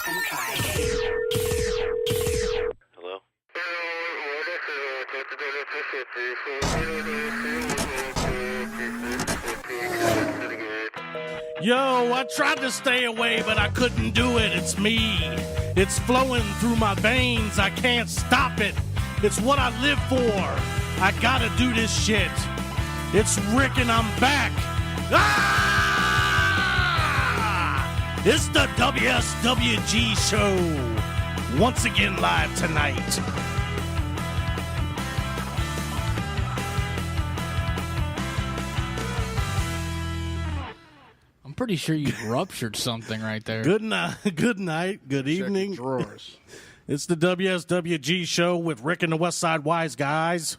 and try. Hello? Yo, I tried to stay away, but I couldn't do it. It's me. It's flowing through my veins. I can't stop it. It's what I live for. I gotta do this shit. It's Rick and I'm back. Ah! It's the WSWG show. Once again live tonight. I'm pretty sure you ruptured something right there. Good night. Good night. Good evening. Drawers. It's the WSWG show with Rick and the West Side Wise Guys.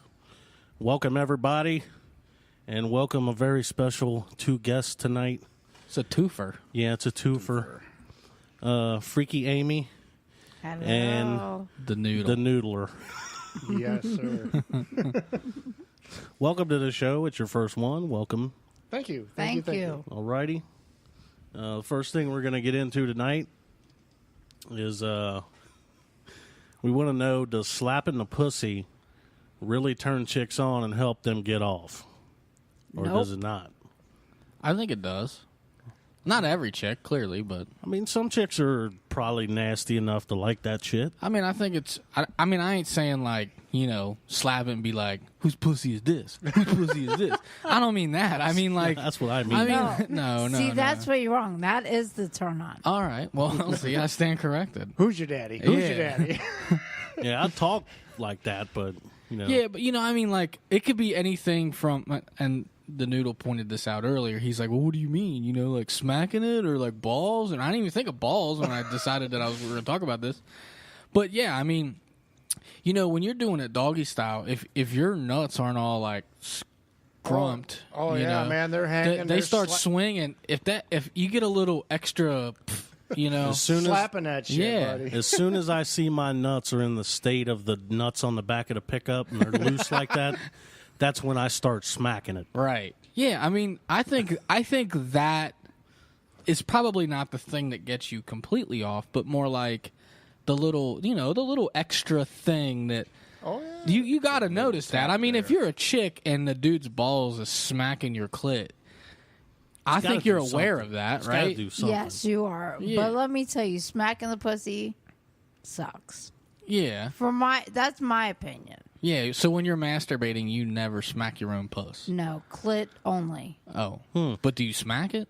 Welcome, everybody. And welcome a very special two guests tonight. It's a twofer. Yeah, it's a twofer. Freaky Amy Hello. and The noodle. the Noodler. Yes, sir. Welcome to the show. It's your first one. Welcome. Thank you. Thank you. Alrighty. The first thing we're going to get into tonight is we want to know, does slapping the pussy really turn chicks on and help them get off? Or Nope. does it not? I think it does. Not every chick, clearly, but I mean, some chicks are probably nasty enough to like that shit. I mean, I think it's. I mean, I ain't saying like, you know, slap it and be like, whose pussy is this? Whose pussy is this? I don't mean that. I mean like, That's what I mean. I mean, no. See, no. that's where you're wrong. That is the turn on. All right. Well, see, I stand corrected. Who's your daddy? Who's your Yeah. daddy? Yeah, I talk like that, but, you know. Yeah, but you know, I mean, like, it could be anything from, and the noodle pointed this out earlier. He's like, well, what do you mean? You know, like smacking it or like balls? And I didn't even think of balls when I decided that we were going to talk about this. But yeah, I mean, you know, when you're doing it doggy style, if your nuts aren't all like scrumped, Oh, you yeah, know, man. They're hanging. they they're start swinging. If you get a little extra, you know, As soon as, slapping that shit, Yeah. buddy. as soon as I see my nuts are in the state of the nuts on the back of the pickup and they're loose like that, that's when I start smacking it. right? Yeah, I mean, I think that is probably not the thing that gets you completely off, but more like the little, you know, the little extra thing that Oh, yeah. you got to notice that. I mean, if you're a chick and the dude's balls is smacking your clit, I gotta think you're do aware something. of that, It's gotta right? do something. Yes, you are. Yeah. But let me tell you, smacking the pussy sucks. Yeah, That's my opinion. yeah. So when you're masturbating, you never smack your own puss. No, clit only. Oh, but do you smack it?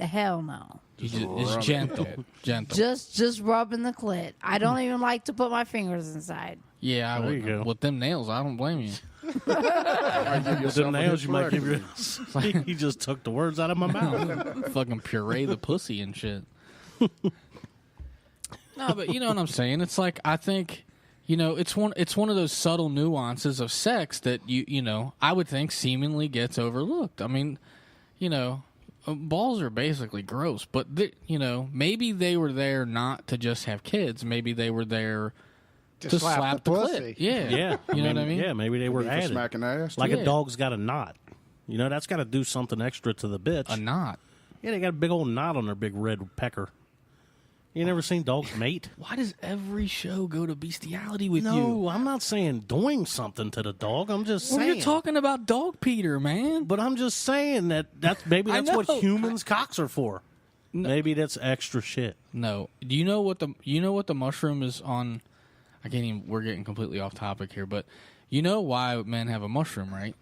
Hell no. It's gentle, gentle. Just rubbing the clit. I don't even like to put my fingers inside. Yeah, There you go. with them nails, I don't blame you. With them nails, you might give your... He just took the words out of my mouth. Fucking puree the pussy and shit. No, but you know what I'm saying? It's like, I think, you know, it's one of those subtle nuances of sex that you know, I would think seemingly gets overlooked. I mean, you know, balls are basically gross, but you know, maybe they were there not to just have kids. Maybe they were there to slap the pussy. clit. Yeah. Yeah. You know what I mean? Yeah, maybe they were For added. smacking ass. Like Yeah. a dog's got a knot. You know, that's got to do something extra to the bitch. A knot. Yeah, they got a big old knot on their big red pecker. You never seen dogs mate? Why does every show go to bestiality with you? No, I'm not saying doing something to the dog. I'm just Well, saying. you're talking about dog Peter, man. But I'm just saying that's maybe I that's what know. humans' cocks are for. Maybe that's extra shit. No. Do you know what the mushroom is on? I can't even. We're getting completely off topic here, but you know why men have a mushroom, right?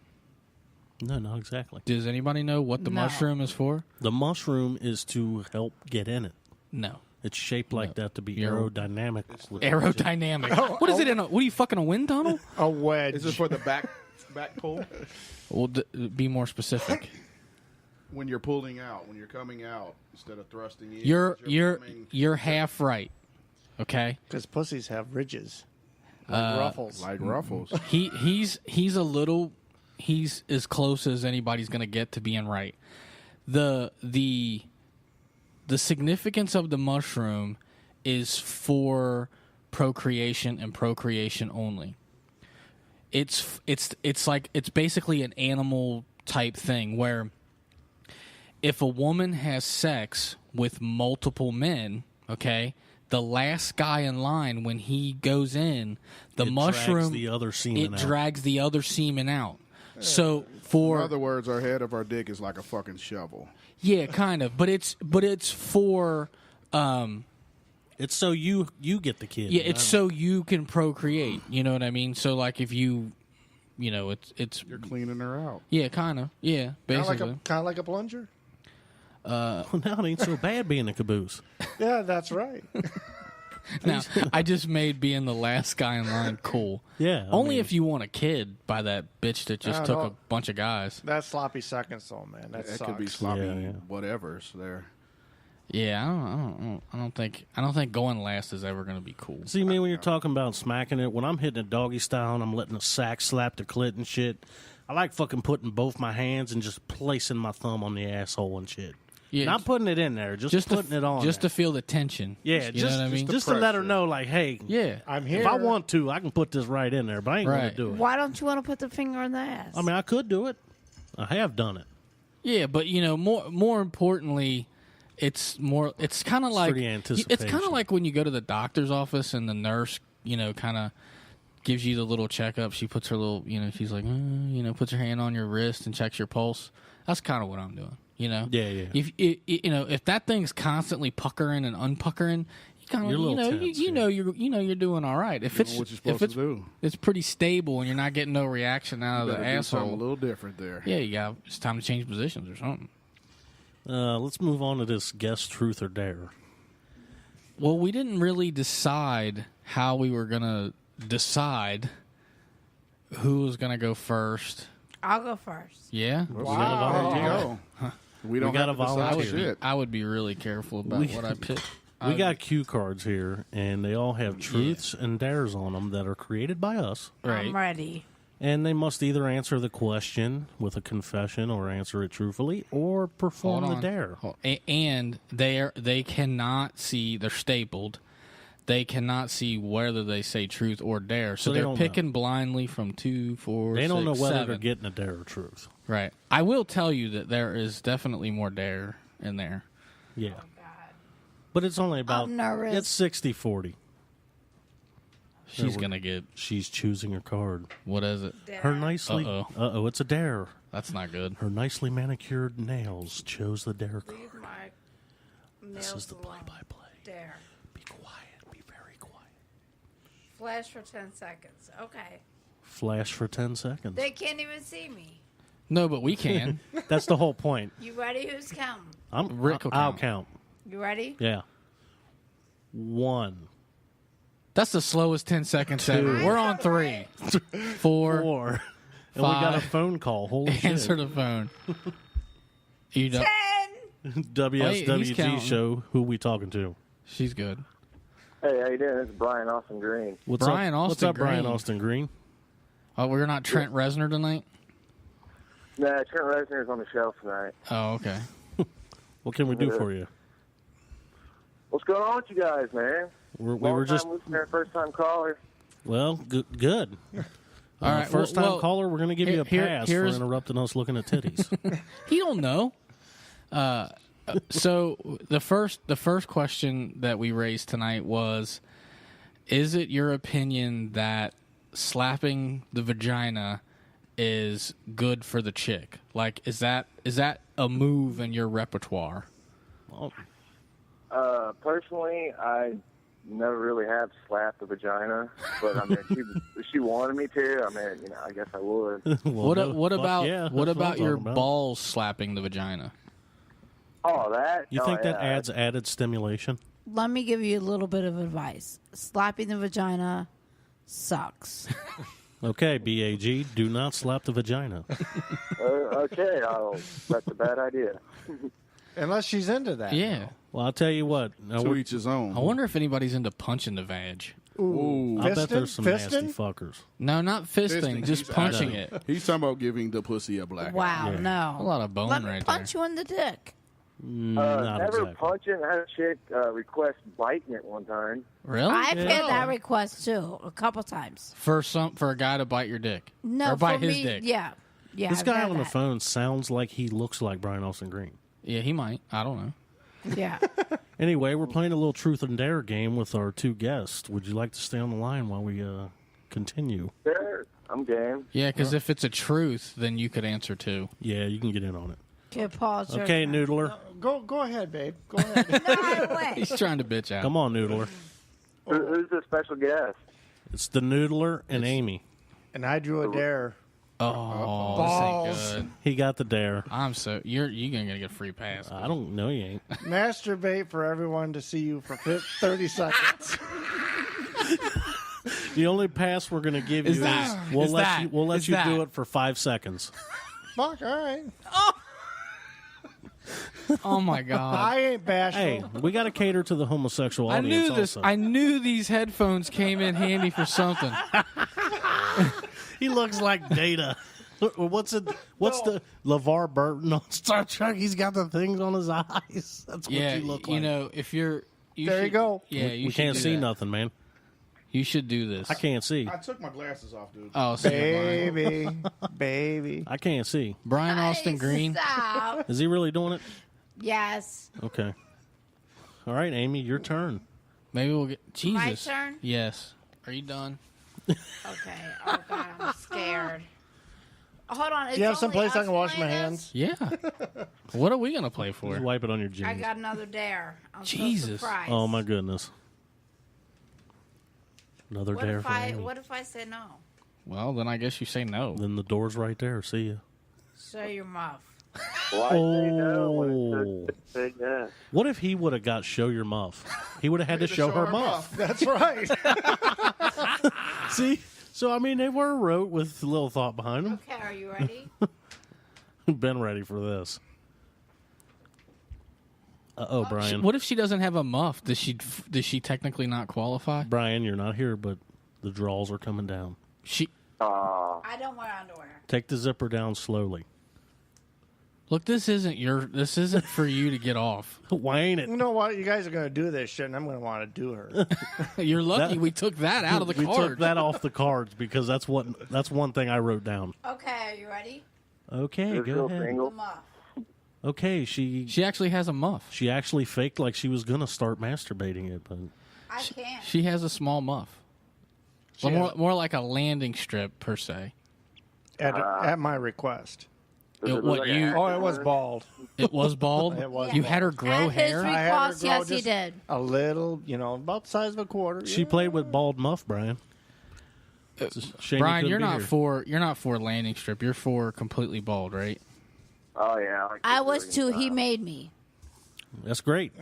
No, not exactly. Does anybody know what the No. mushroom is for? The mushroom is to help get in it. No. It's shaped like that to be You're- aerodynamic. Aerodynamic. What is it in a? What are you fucking a wind tunnel? A wedge. Is it for the back pull? Well, be more specific. When you're pulling out, when you're coming out, instead of thrusting in. You're coming half right. Okay. Because pussies have ridges. Like ruffles. like ruffles. He's a little. He's as close as anybody's gonna get to being right. The significance of the mushroom is for procreation and procreation only. It's basically an animal type thing where if a woman has sex with multiple men, okay, the last guy in line, when he goes in, the It mushroom drags the other semen out. drags the other semen out. So In for other words, our head of our dick is like a fucking shovel. yeah, kind of, but it's for It's so you get the kid. yeah, it's so you can procreate. You know what I mean? So like if you know, it's You're cleaning her out. yeah, kind of yeah, basically. Kind of like a plunger. Well, now it ain't so bad being a caboose. Yeah, that's right. Now, I just made being the last guy in line cool. Yeah, I Only mean- if you want a kid by that bitch that just No, took no. a bunch of guys. That's sloppy seconds, though, man. That It sucks. could be sloppy, Yeah. whatever's there. Yeah, I don't think going last is ever going to be cool. See, me when you're talking about smacking it, when I'm hitting it doggy style and I'm letting the sack slap the clit and shit, I like fucking putting both my hands and just placing my thumb on the asshole and shit. Yeah, Not putting it in there, just putting it on. just there. to feel the tension. Yeah, you just, know what I mean. just to let her pressure. know, like, hey, Yeah, I'm here. if I want to, I can put this right in there, but I ain't gonna Right. do it. Why don't you want to put the finger in the ass? I mean, I could do it. I have done it. yeah, but more importantly, it's kind of like for the it's kind anticipation. of like when you go to the doctor's office and the nurse, kind of gives you the little checkup. She puts her little, she's like, puts her hand on your wrist and checks your pulse. That's kind of what I'm doing. Yeah. If that thing's constantly puckering and unpuckering, you kind of You're a little tense, you're doing all right. If You it's know what you're if supposed it's to do. it's pretty stable and you're not getting no reaction out of You the better do something a asshole, little different there. yeah, it's time to change positions or something. Let's move on to this guess, truth, or dare. Well, we didn't really decide how we were gonna decide who was gonna go first. I'll go first. Yeah, There you go. We don't got have a to decide volunteer. shit. I would be really careful about what I pick. We got cue cards here, and they all have truths and dares on them that are created by us. right. I'm ready. And they must either answer the question with a confession or answer it truthfully or perform Hold the on. dare. And they cannot see. They're stapled. They cannot see whether they say truth or dare. So So they they're don't picking blindly from 2, 4, They don't know 6, whether 7. they're getting a dare or truth. Right. I will tell you that there is definitely more dare in there. Yeah. But it's only about, I'm nervous. it's 60-40. She's gonna get. She's choosing her card. What is it? Her nicely, Uh-oh. it's a dare. That's not good. Her nicely manicured nails chose the dare card. Leave my This nails is the alone. play-by-play. There. Be quiet. Be very quiet. Flash for 10 seconds. Okay. Flash for 10 seconds. They can't even see me. No, but we can. That's the whole point. You ready? Who's counting? Rick will I'll count. count. You ready? Yeah. 1, That's the slowest 10 seconds ever. We're on 3, 4. 4. And we got a 5. phone call. Holy Answer shit. the phone. You don't. 10. WSWG counting. show. Who we talking to? She's good. Hey, how you doing? This is Brian Austin Green. What's Brian up? What's Austin up, Brian Green. Austin Green? Oh, we're not Trent Reznor tonight. Nah, Trent Reznor's on the shelf tonight. Oh, okay. What can we do for you? What's going on with you guys, man? We Long were just time listener, first time caller. well, good. All right, first time well, caller. We're going to give you a pass for here's- interrupting us looking at titties. He don't know. So the first question that we raised tonight was: is it your opinion that slapping the vagina is good for the chick? Like, is that a move in your repertoire? Well, Personally, I never really have slapped the vagina, but I mean, if she wanted me to, I mean, I guess I would. well, no, What fuck about yeah, what that's about I'm your talking about. balls slapping the vagina? Oh, that? You Oh, think that yeah. adds added stimulation? Let me give you a little bit of advice. Slapping the vagina sucks. Okay, BAG, do not slap the vagina. Okay, that's a bad idea. Unless she's into that. Yeah. Well, I'll tell you what. Now, To each his own. I wonder if anybody's into punching the vag. Ooh. I bet Fisting? there's some nasty Fisting? fuckers. No, not fisting, just He's punching actually- it. He's talking about giving the pussy a black eye. Wow, Yeah. no. A lot of bone Let me right punch you in the dick. Not Never exactly. punching. I had a chick request biting it one time. Really? I've had that request too, a couple times. For a guy to bite your dick. No, or bite for his me, dick. yeah. Yeah. This I've guy had on the that. phone sounds like he looks like Brian Austin Green. Yeah, he might. I don't know. Yeah. Anyway, we're playing a little truth and dare game with our two guests. Would you like to stay on the line while we continue? Sure, I'm game. Yeah, because if it's a truth, then you could answer too. Yeah, you can get in on it. Okay, Paul. it's your Okay, turn. Noodler. Go ahead, babe. Go ahead. No, I went. He's trying to bitch out. Come on, Noodler. Who's the special guest? It's the Noodler and Amy. And I drew a dare. Oh, Balls. this ain't good. He got the dare. I'm so you're gonna get a free pass. I don't know you ain't. Masturbate for everyone to see you for 30 seconds. The only pass we're going to give Is you that- is we'll is let that- you we'll let is you that- do it for 5 seconds. Fuck, all right. Oh my god! I ain't bashful. Hey, we got to cater to the homosexual I audience knew this. also. I knew these headphones came in handy for something. He looks like Data. What's it? What's the LeVar Burton on Star Trek? He's got the things on his eyes. That's what Yeah, you look like. you know, if you're, There you should- go. Yeah, we you should can't do see that. nothing, man. You should do this. I can't see. I took my glasses off, dude. Oh, see, Brian. Baby. Baby. I can't see. Brian Austin Green. Stop. Is he really doing it? Yes. Okay. All right, Amy, your turn. Maybe we'll get Jesus. My turn? Yes. Are you done? Okay. Oh God, I'm scared. Hold on. Do you have some place I can wash my hands? Yeah. What are we gonna play for? Just wipe it on your I jeans. got another dare. I'm Jesus. So surprised. Oh my goodness. Another What dare if for I? Amy. What if I say no? Well, then I guess you say no. Then the door's right there. See ya. Show your mouth. Why say no when it says say yes? What if he would have got show your muff? He would have had to show her muff. That's right. See? So, I mean, they were wrote with a little thought behind them. Okay, are you ready? Been ready for this. Uh-oh, Brian. What if she doesn't have a muff? Does she technically not qualify? Brian, you're not here, but the draws are coming down. She I don't wear underwear. Take the zipper down slowly. look. This isn't for you to get off. Why ain't it? You know what? You guys are going to do this shit, and I'm going to want to do her. You're lucky we took that out of the we card. took that off the cards because that's one thing I wrote down. Okay, are you ready? Okay, You're go still ahead. single? The muff. Okay, she She actually has a muff. actually faked like she was gonna start masturbating it, but I can't. She has a small muff. Well, more like a landing strip per se. At my request. Does What it look like a you- hat Oh, it was on? bald. It was bald. It was You bald. had her grow At his hair. I had her request, grow yes, he just did. a little, about the size of a quarter. she played with bald muff, Brian. It's a shame you Brian, couldn't you're be not here. for landing strip. You're for completely bald, right? Oh yeah. I was too. He made. made me. That's great.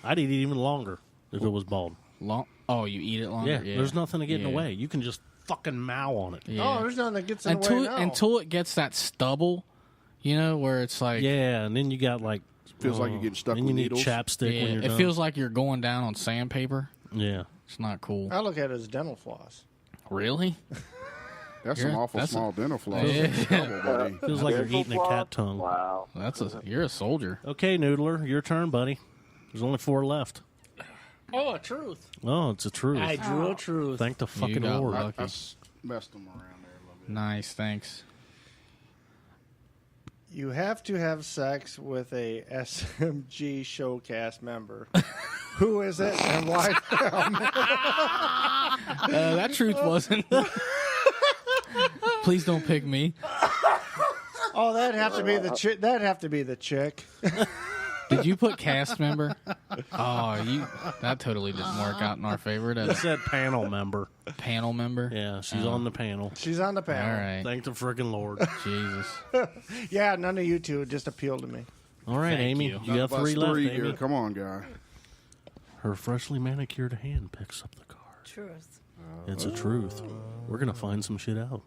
I'd eat it even longer if it was bald. Long. Oh, you eat it longer. Yeah, there's nothing to get in the Yeah. way. You can just fucking mow on it. Yeah. Oh, there's nothing that gets in the way now. Until it gets that stubble, where it's like Yeah, and then you got like Feels like you're getting stuck then with you need needles. chapstick yeah, when you're it done. feels like you're going down on sandpaper. Yeah. It's not cool. I look at it as dental floss. Really? That's some Yeah, awful that's small dental floss. Yeah. Trouble, buddy. Feels like you're Dental eating a floss? cat tongue. Wow. You're a soldier. Okay, Noodler, your turn, buddy. There's only 4 left. Oh, a truth. Oh, it's a truth. I drew a truth. Thank the fucking got Lord. lucky. I messed them around there a little bit. Nice, thanks. You have to have sex with a SMG Showcast member. Who is it and why? That truth wasn't. Please don't pick me. Oh, that'd have to be the chick. That'd have to be the chick. Did you put cast member? Oh, that totally didn't work out in our favor. It That's said panel member. panel member. Yeah, she's on the panel. She's on the All panel. right. Thank the freaking Lord. Jesus. Yeah, none of you two just appeal to me. All right, Thank Amy. you. You got Bust 3 left, three Amy. here. Come on, guy. Her freshly manicured hand picks up the card. Truth. It's a truth. We're going to find some shit out.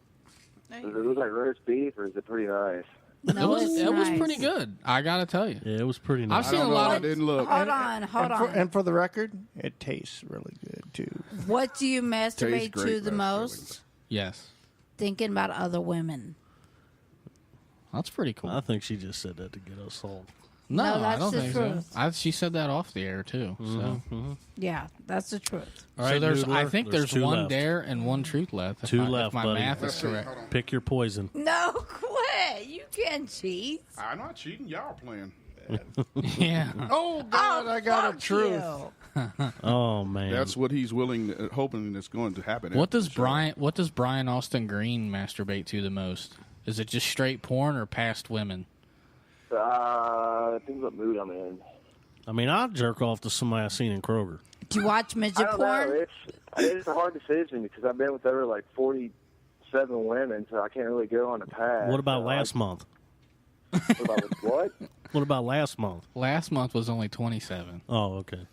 Does it look like roast beef or is it pretty nice? No, it's It was nice. pretty good. I gotta tell you. Yeah, it was pretty nice. I've seen I don't a know. lot I of. didn't look. Hold on. And for the record, it tastes really good too. What do you masturbate Tastes great, to the best most? Yes, Thinking about other women. that's pretty cool. I think she just said that to get us all. No, No, I that's don't the think truth. so. She said that off the air too. So, Yeah, that's the truth. All so right, there's. I Noodler, think there's 2 one left. dare and 1 truth left. If 2 if left, my buddy. math Let's is see. correct. Hold on. Pick your poison. No, quit. You can't cheat. I'm not cheating. Y'all are playing. Yeah. Oh God, I got a truth. Oh man, That's what he's hoping is going to happen. What after does the show. Brian Austin Green masturbate to the most? Is it just straight porn or past women? Depends what mood I'm in. I mean, I'll jerk off to somebody I seen in Kroger. Do you watch I midget don't know. porn? It's a hard decision because I've been with over like 47 women, so I can't really go on a path. What about So last month? What about what? What about last month? Last month was only 27. Oh, okay.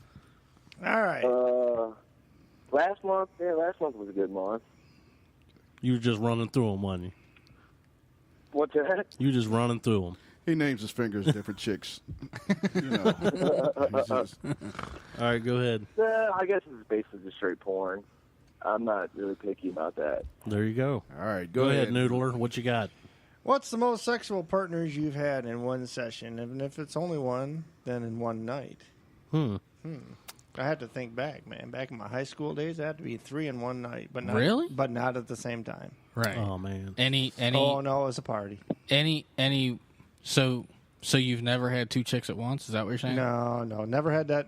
All right. Last month was a good month. You were just running through them, wasn't you? What's that? You were just running through them. He names his fingers different chicks. You know. He's just- All right, go ahead. I guess it's basically just straight porn. I'm not really picky about that. There you go. all right, Go ahead, Noodler. What you got? What's the most sexual partners you've had in one session? And if it's only one, then in one night. I had to think back, man. Back in my high school days, it had to be 3 in one night, but not Really? but not at the same time. Right. Oh man. Any Oh no, it was a party. so you've never had two chicks at once? Is that what you're saying? No, never had that.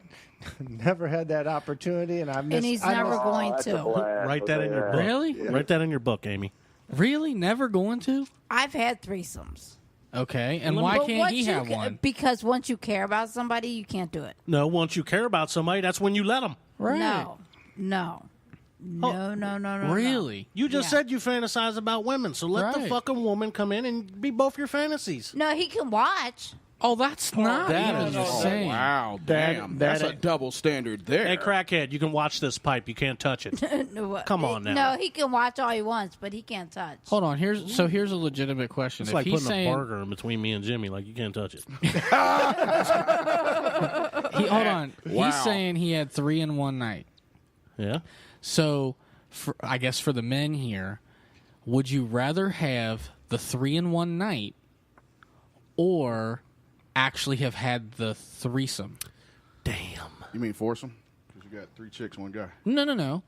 Never had that opportunity, and I missed. And he's I never missed- going That's a to. blast. Write that in your book. Really? Write that in your book, Amy. Really? Never going to? I've had threesomes. Okay. And why But can't once he you have ca- one? Because once you care about somebody, you can't do it. No, once you care about somebody, that's when you let them. Right. No. No. Really? You just Yeah. said you fantasize about women, so let the Right. fucking woman come in and be both your fantasies. No, he can watch. Oh, that's not that even is the just- same. Wow, That- damn. that- That's a double standard there. Hey, crackhead, you can watch this pipe. You can't touch it. No, Come on now. No, he can watch all he wants, but he can't touch. Hold on. Here's a legitimate question. It's If like he's putting saying, a burger in between me and Jimmy. Like, you can't touch it. hold on. Wow. He's saying he had 3 in one night. Yeah? So, I guess for the men here, would you rather have the 3 in one night or actually have had the threesome? Damn. You mean foursome? Because you got 3 chicks, 1 guy. No.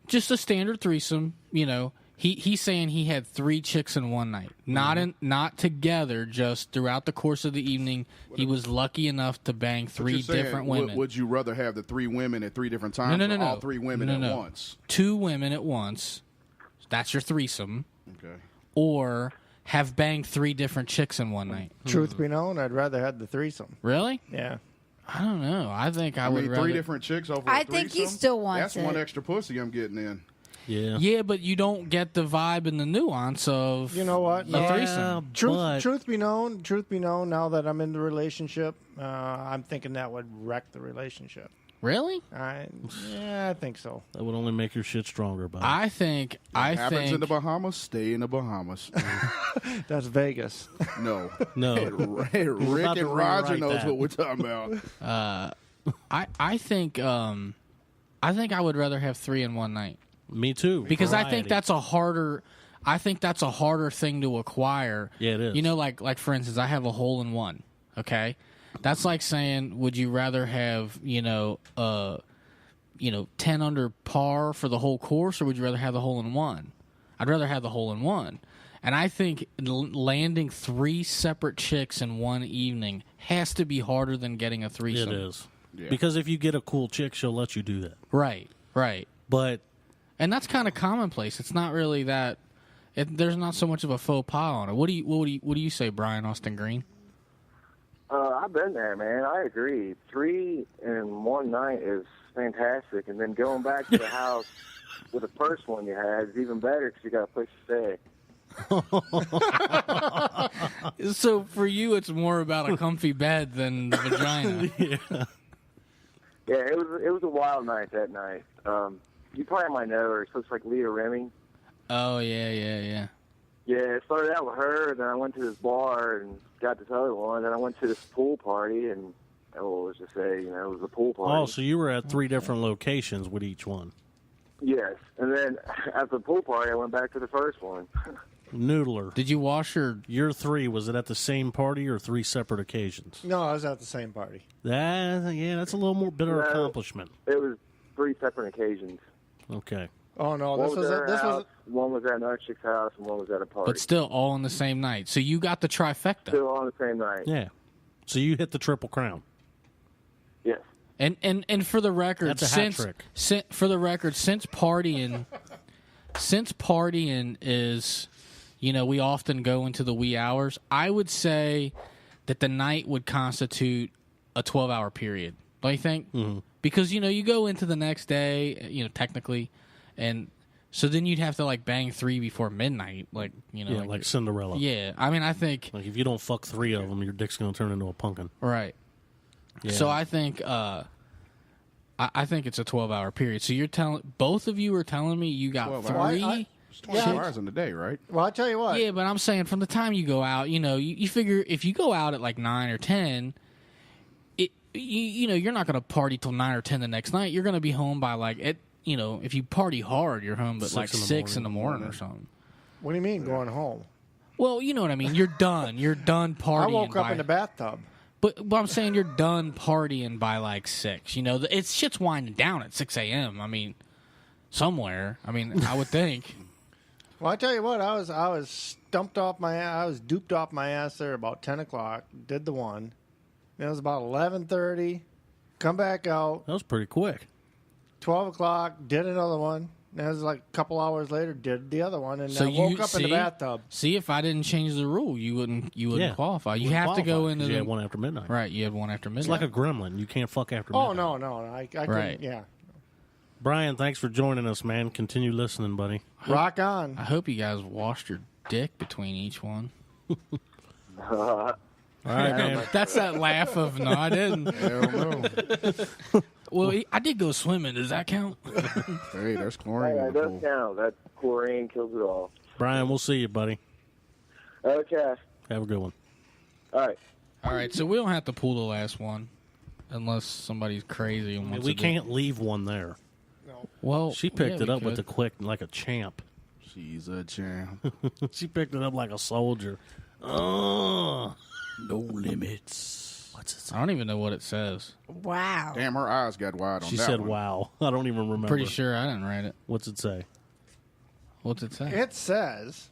Just a standard threesome. You know, he's saying he had 3 chicks in one night, not together. Just throughout the course of the evening, he was lucky enough to bang 3 You're saying, different women. Would you rather have the 3 women at 3 different times No. or all 3 women at once? 2 women at once. That's your threesome. Okay. Or have banged 3 different chicks in one night. Truth be known, I'd rather have the threesome. Really? Yeah. I don't know. I think I I would mean, rather. 3 different chicks over I a think he threesome? still wants That's 1 it. extra pussy I'm getting in. Yeah. Yeah, but you don't get the vibe and the nuance of You know what? a No. threesome. Truth be known. Now that I'm in the relationship, I'm thinking that would wreck the relationship. Really? I think so. That would only make your shit stronger, buddy. I think. Happens in the Bahamas, stay in the Bahamas. That's Vegas. No. No. Hey, Rick about to and Roger rewrite knows that. what we're talking about. I think. I think I would rather have 3 in one night Me too. because I think Variety. that's a harder. I think that's a harder thing to acquire. Yeah, it is. You know, like for instance, I have a hole in one. Okay, that's like saying, would you rather have 10 under par for the whole course, or would you rather have the hole in one? I'd rather have the hole in one. And I think landing 3 separate chicks in one evening has to be harder than getting a threesome. It is. Yeah. Because if you get a cool chick, she'll let you do that. Right. But And that's kind of commonplace. It's not really that. There's not so much of a faux pas on it. What do you say, Brian Austin Green? I've been there, man. I agree. 3 in one night is fantastic, and then going back to the house with the first one you had is even better because you got a place to stay. So for you, it's more about a comfy bed than the vagina. Yeah, it was a wild night that night. You probably might know her. So it's like Leah Reming. Oh yeah. Yeah, it started out with her, and then I went to this bar and got this other one. Then I went to this pool party, and let's just say, it was a pool party. oh, so you were at 3 different locations with each one. Yes, and then after the pool party, I went back to the first one. Noodler. Did you wash your 3, was it at the same party or 3 separate occasions? No, I was at the same party. That's a little more better No. accomplishment. It was 3 separate occasions. Okay. Oh no, One this was was at her this house, was one was at another chick's house, and one was at a party. but still all on the same night? So you got the trifecta. Still on the same night. Yeah. So you hit the Triple Crown. Yes. And for the record, That's a hat trick. For the record, since partying is, we often go into the wee hours. I would say that the night would constitute a 12-hour period. Don't you think? Mm-hmm. Because you go into the next day, technically, and so then you'd have to like bang 3 before midnight, like like Cinderella. Yeah, I mean, I think like if you don't fuck 3 of them, your dick's gonna turn into a pumpkin. Right. Yeah. So I think I think it's a 12-hour period. So you're both of you are telling me you got 3. It's 24 hours in a day, right? Well, I'll tell you what. Yeah, but I'm saying from the time you go out, you figure if you go out at like 9 or 10, you're not going to party till 9 or 10 the next night. You're going to be home by like if you party hard, you're home at like 6 in the morning or something. What do you mean going home? Well, you know what I mean. You're done. You're done partying. I woke up in the bathtub. But I'm saying you're done partying by like 6. Shit's winding down at 6 a.m. I mean, somewhere. I mean, I would think. Well, I tell you what, I was stumped off my ass. I was duped off my ass there about 10 o'clock. Did the one. It was about 11:30. Come back out. That was pretty quick. 12 o'clock. Did another one. And it was like a couple hours later. Did the other one, and so I woke up in the bathtub. See, if I didn't change the rule, you wouldn't qualify. You have to go into. You had one after midnight. Right, you had one after midnight. It's like a gremlin. You can't fuck after midnight. Oh no, I couldn't. Yeah. Brian, thanks for joining us, man. Continue listening, buddy. Rock on. I hope you guys washed your dick between each one. All right, man. That's that laugh of no, I didn't. Hell no. Well, I did go swimming. Does that count? Hey, there's chlorine in That the does pool. count. That chlorine kills it all. Brian, we'll see you, buddy. Okay. Have a good one. All right. All right, so we don't have to pull the last one unless somebody's crazy and wants We to can't leave one there. Well, She picked it up with the could. quick, like a champ. She's a champ. She picked it up like a soldier. Oh, No limits. what's it say? I don't even know what it says. Wow. Damn, her eyes got wide on She that said, one. "Wow." I don't even remember. Pretty sure I didn't write it. What's it say? What's it say? It says,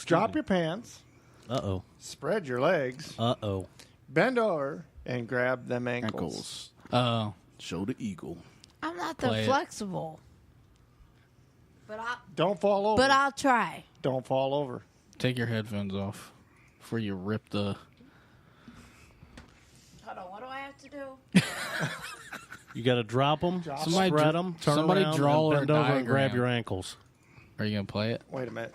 drop your pants, Uh-oh. spread your legs, Uh-oh. bend over, and grab them ankles. Ankles. Oh, Show the eagle. I'm not Play that it. flexible. Don't fall over. But I'll try. Don't fall over. take your headphones off before you rip the. Hold on, what do I have to do? You got to drop them, Somebody spread dr- them, turn somebody around, draw and a bend over and grab diagram. your ankles. Are you gonna play it? Wait a minute.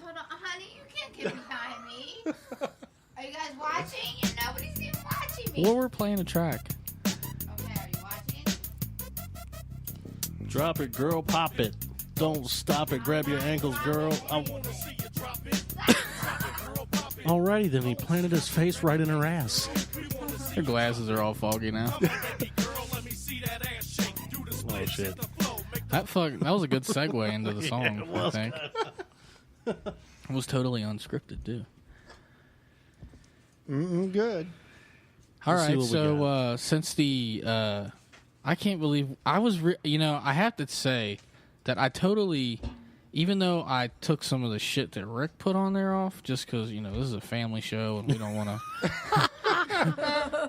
Hold on, honey, you can't get behind me. Are you guys watching? And nobody's even watching me. Well, we're playing a track. Okay, are you watching? Drop it, girl. Pop it. Don't stop it. Grab your ankles, girl. I want to see you drop it. Alrighty, then he planted his face right in her ass. Your glasses are all foggy now. Oh shit! That was a good segue into the song. I think it was totally unscripted too. Good. All Let's see right, what we so since the I can't believe I was I have to say that I totally, even though I took some of the shit that Rick put on there off, just because this is a family show and we don't want to,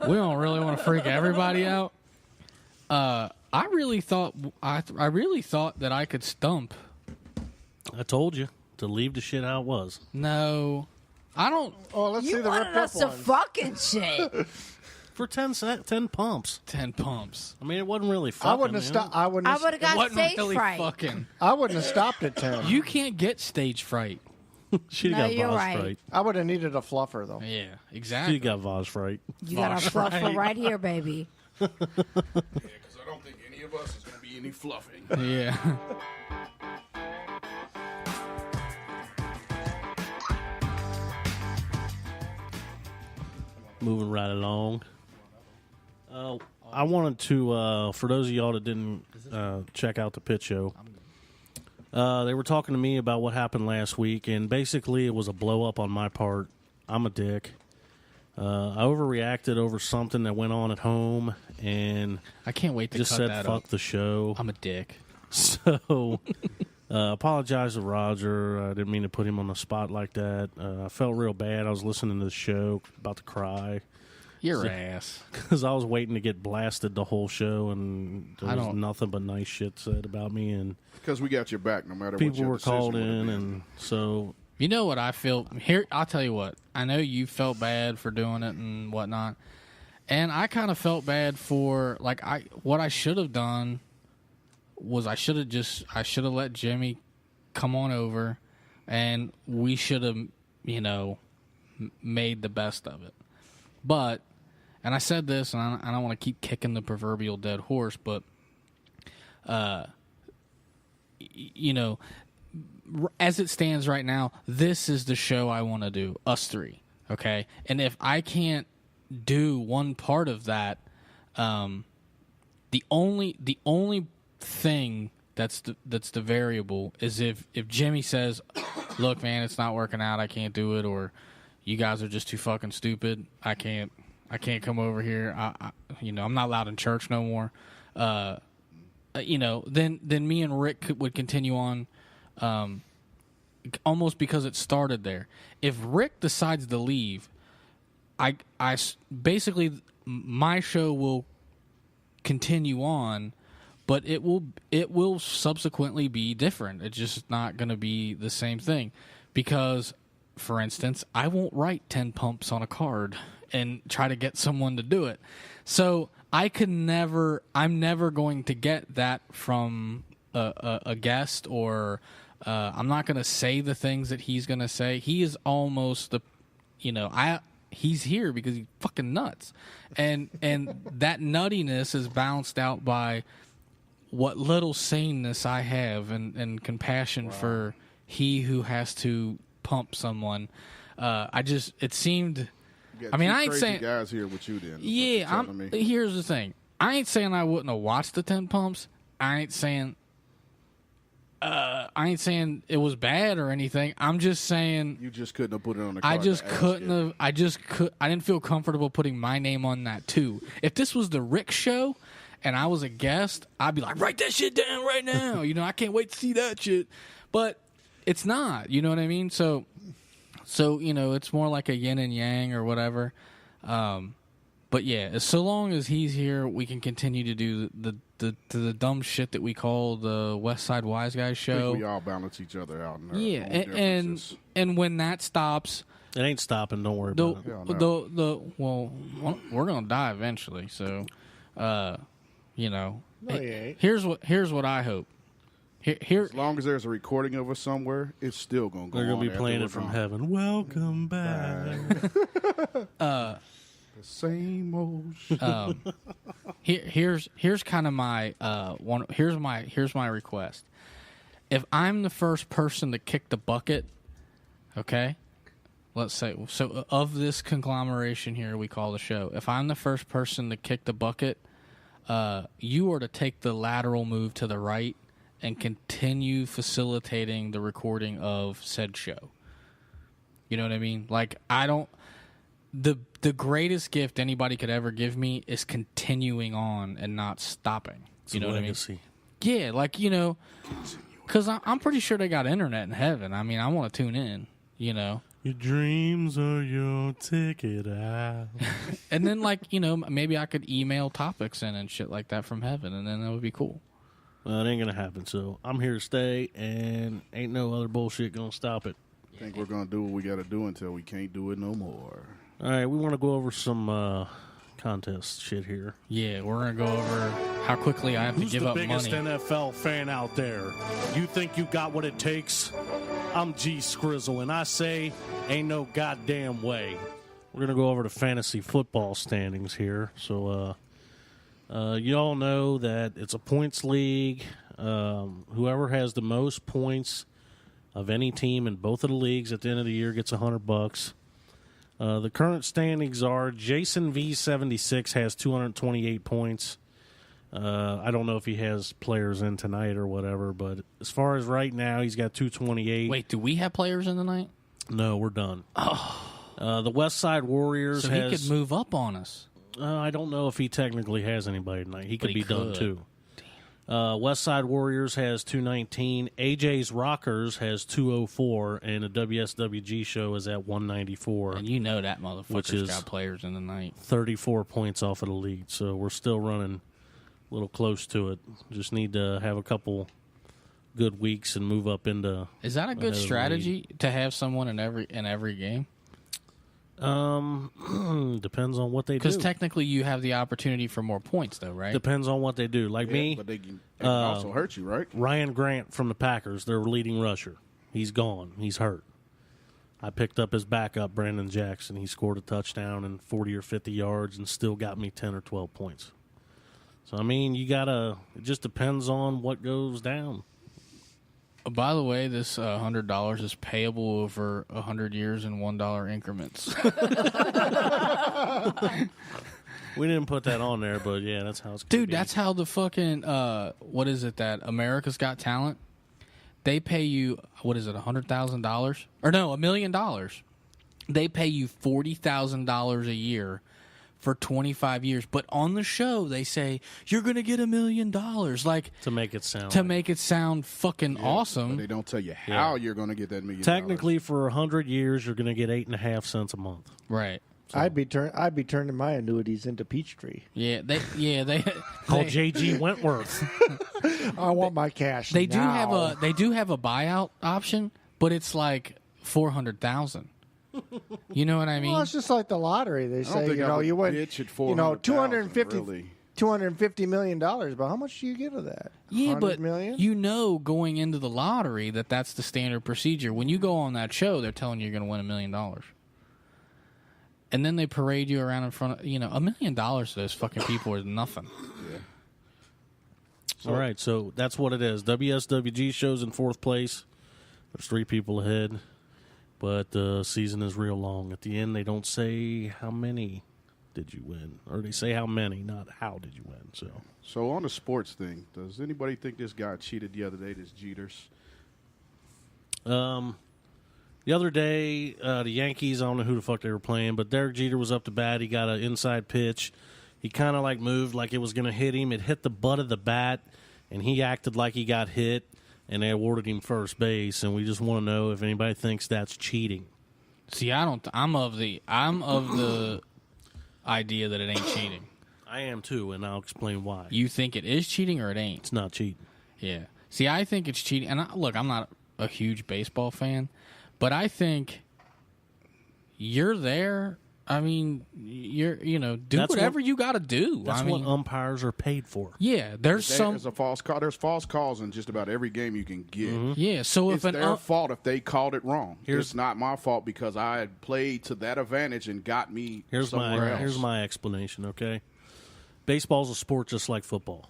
we don't really want to freak everybody out. I really thought that I could stump. I told you to leave the shit how it was. No, I don't. Oh, let's see You the wanted ripped us up to ones. fucking shit. For 10 pumps. 10 pumps. I mean, it wasn't really fucking. I wouldn't have stopped. I wouldn't. I Have, would have got Wasn't stage really fright. fucking. I wouldn't have stopped at 10. You can't get stage fright. She'd No, have got you're Vos right. fright. I would have needed a fluffer though. Yeah, exactly. She'd got Vos fright. You got a fluffer right here, baby. Yeah, because I don't think any of us is going to be any fluffing. Yeah. Moving right along. I wanted to, for those of y'all that didn't check out the pit show, they were talking to me about what happened last week, and basically it was a blow up on my part. I'm a dick. I overreacted over something that went on at home, and I can't wait to just cut said that fuck up. the show. I'm a dick. So Apologize to Roger. I didn't mean to put him on the spot like that. I felt real bad. I was listening to the show, about to cry. Your ass. Because I was waiting to get blasted the whole show, and there was nothing but nice shit said about me. And because we got your back, no matter people what were called in, and so you know what I feel here. I'll tell you what. I know you felt bad for doing it and whatnot, and I kind of felt bad for what I should have done was I should have let Jimmy come on over, and we should have made the best of it. But, and I said this, and I don't want to keep kicking the proverbial dead horse, but, as it stands right now, this is the show I want to do, us three, okay? And if I can't do one part of that, the only thing that's the variable is if Jimmy says, look, man, it's not working out, I can't do it, or you guys are just too fucking stupid. I can't come over here. I'm not allowed in church no more. Then me and Rick would continue on, almost because it started there. If Rick decides to leave, I basically my show will continue on, but it will subsequently be different. It's just not going to be the same thing because, for instance, I won't write 10 pumps on a card and try to get someone to do it. So I'm never going to get that from a guest, or I'm not going to say the things that he's going to say. He is almost he's here because he's fucking nuts. And that nuttiness is balanced out by what little saneness I have and compassion for he who has to pump someone. It seemed. I mean, I ain't saying guys here with you then. Yeah, here's the thing. I ain't saying I wouldn't have watched the 10 pumps. I ain't saying it was bad or anything. I'm just saying you just couldn't have put it on the card. I just couldn't have. I didn't feel comfortable putting my name on that too. If this was the Rick show and I was a guest, I'd be like, write that shit down right now. I can't wait to see that shit. But it's not. You know what I mean? So it's more like a yin and yang or whatever. But yeah, so long as he's here, we can continue to do the dumb shit that we call the West Side Wise Guys show. I think we all balance each other out. Yeah, and when that stops, it ain't stopping. Don't worry about it. We're gonna die eventually. So, Here's what I hope. Here, as long as there's a recording of us somewhere, it's still going to go on. They're going to be playing it from heaven. Welcome back. The same old shit. Here's kind of my here's my request. If I'm the first person to kick the bucket, okay? Let's say so of this conglomeration here we call the show. If I'm the first person to kick the bucket, you are to take the lateral move to the right and continue facilitating the recording of said show. You know what I mean? Like, the greatest gift anybody could ever give me is continuing on and not stopping. You know what I mean? Yeah, because I'm pretty sure they got internet in heaven. I mean, I want to tune in, Your dreams are your ticket out. And then, maybe I could email topics in and shit like that from heaven, and then that would be cool. Well, it ain't going to happen, so I'm here to stay, and ain't no other bullshit going to stop it. I think we're going to do what we got to do until we can't do it no more. All right, we want to go over some contest shit here. Yeah, we're going to go over how quickly I have to give up money. Who's the biggest NFL fan out there? You think you got what it takes? I'm G. Scrizzle, and I say ain't no goddamn way. We're going to go over the fantasy football standings here, so... you all know that it's a points league. Whoever has the most points of any team in both of the leagues at the end of the year gets $100. The current standings are Jason V76 has 228 points. I don't know if he has players in tonight or whatever, but as far as right now, he's got 228. Wait, do we have players in tonight? No, we're done. The West Side Warriors so he could move up on us. I don't know if he technically has anybody tonight. He could be done too. West Side Warriors has 219. AJ's Rockers has 204, and the WSWG show is at 194. And you know that motherfucker's which is got players in the night. 34 points off of the lead, so we're still running a little close to it. Just need to have a couple good weeks and move up into. Is that a good strategy to have someone in every game? Depends on what they do. Because technically, you have the opportunity for more points, though, right? Depends on what they do. Like me, but they can also hurt you, right? Ryan Grant from the Packers, their leading rusher. He's gone. He's hurt. I picked up his backup, Brandon Jackson. He scored a touchdown and 40 or 50 yards and still got me 10 or 12 points. So, I mean, it just depends on what goes down. By the way, this $100 is payable over 100 years in $1 increments. We didn't put that on there, but yeah, that's how it's Dude, that's how the fucking, what is it, that America's Got Talent? They pay you, what is it, $100,000? Or no, $1 million. They pay you $40,000 a year for 25 years. But on the show, they say, you're going to get $1 million. Like, to make it sound fucking awesome. But they don't tell you how you're going to get that $1 million. Technically, for 100 years, you're going to get 8.5 cents a month. Right. So. I'd be turning my annuities into Peachtree. Yeah, they call JG Wentworth. I want my cash. They now. do have a buyout option, but it's like $400,000. You know what I mean? Well, it's just like the lottery. They say you win, $250 million, but how much do you get of that? Yeah, but million? Going into the lottery that's the standard procedure. When you go on that show, they're telling you you're going to win $1 million. And then they parade you around in front of, $1 million to those fucking people is nothing. Yeah. All right, so that's what it is. WSWG show's in 4th place. There's 3 people ahead, but the season is real long. At the end, they don't say how many did you win, or they say how many, not how did you win. So on the sports thing, does anybody think this guy cheated the other day, this Jeters? The other day, the Yankees, I don't know who the fuck they were playing, but Derek Jeter was up to bat. He got an inside pitch. He kind of moved like it was going to hit him. It hit the butt of the bat, and he acted like he got hit, and they awarded him first base. And we just want to know if anybody thinks that's cheating. See, I'm of the idea that it ain't cheating. I am too, and I'll explain why. You think it is cheating or it ain't? It's not cheating. Yeah. See, I think it's cheating. And look, I'm not a huge baseball fan. But I think you're there. I mean, do whatever you got to do. That's what umpires are paid for. Yeah, there's a false call. There's false calls in just about every game you can get. Mm-hmm. Yeah, so it's their fault if they called it wrong. It's not my fault because I had played to that advantage and got me somewhere else. Here's my explanation. Okay, baseball's a sport just like football.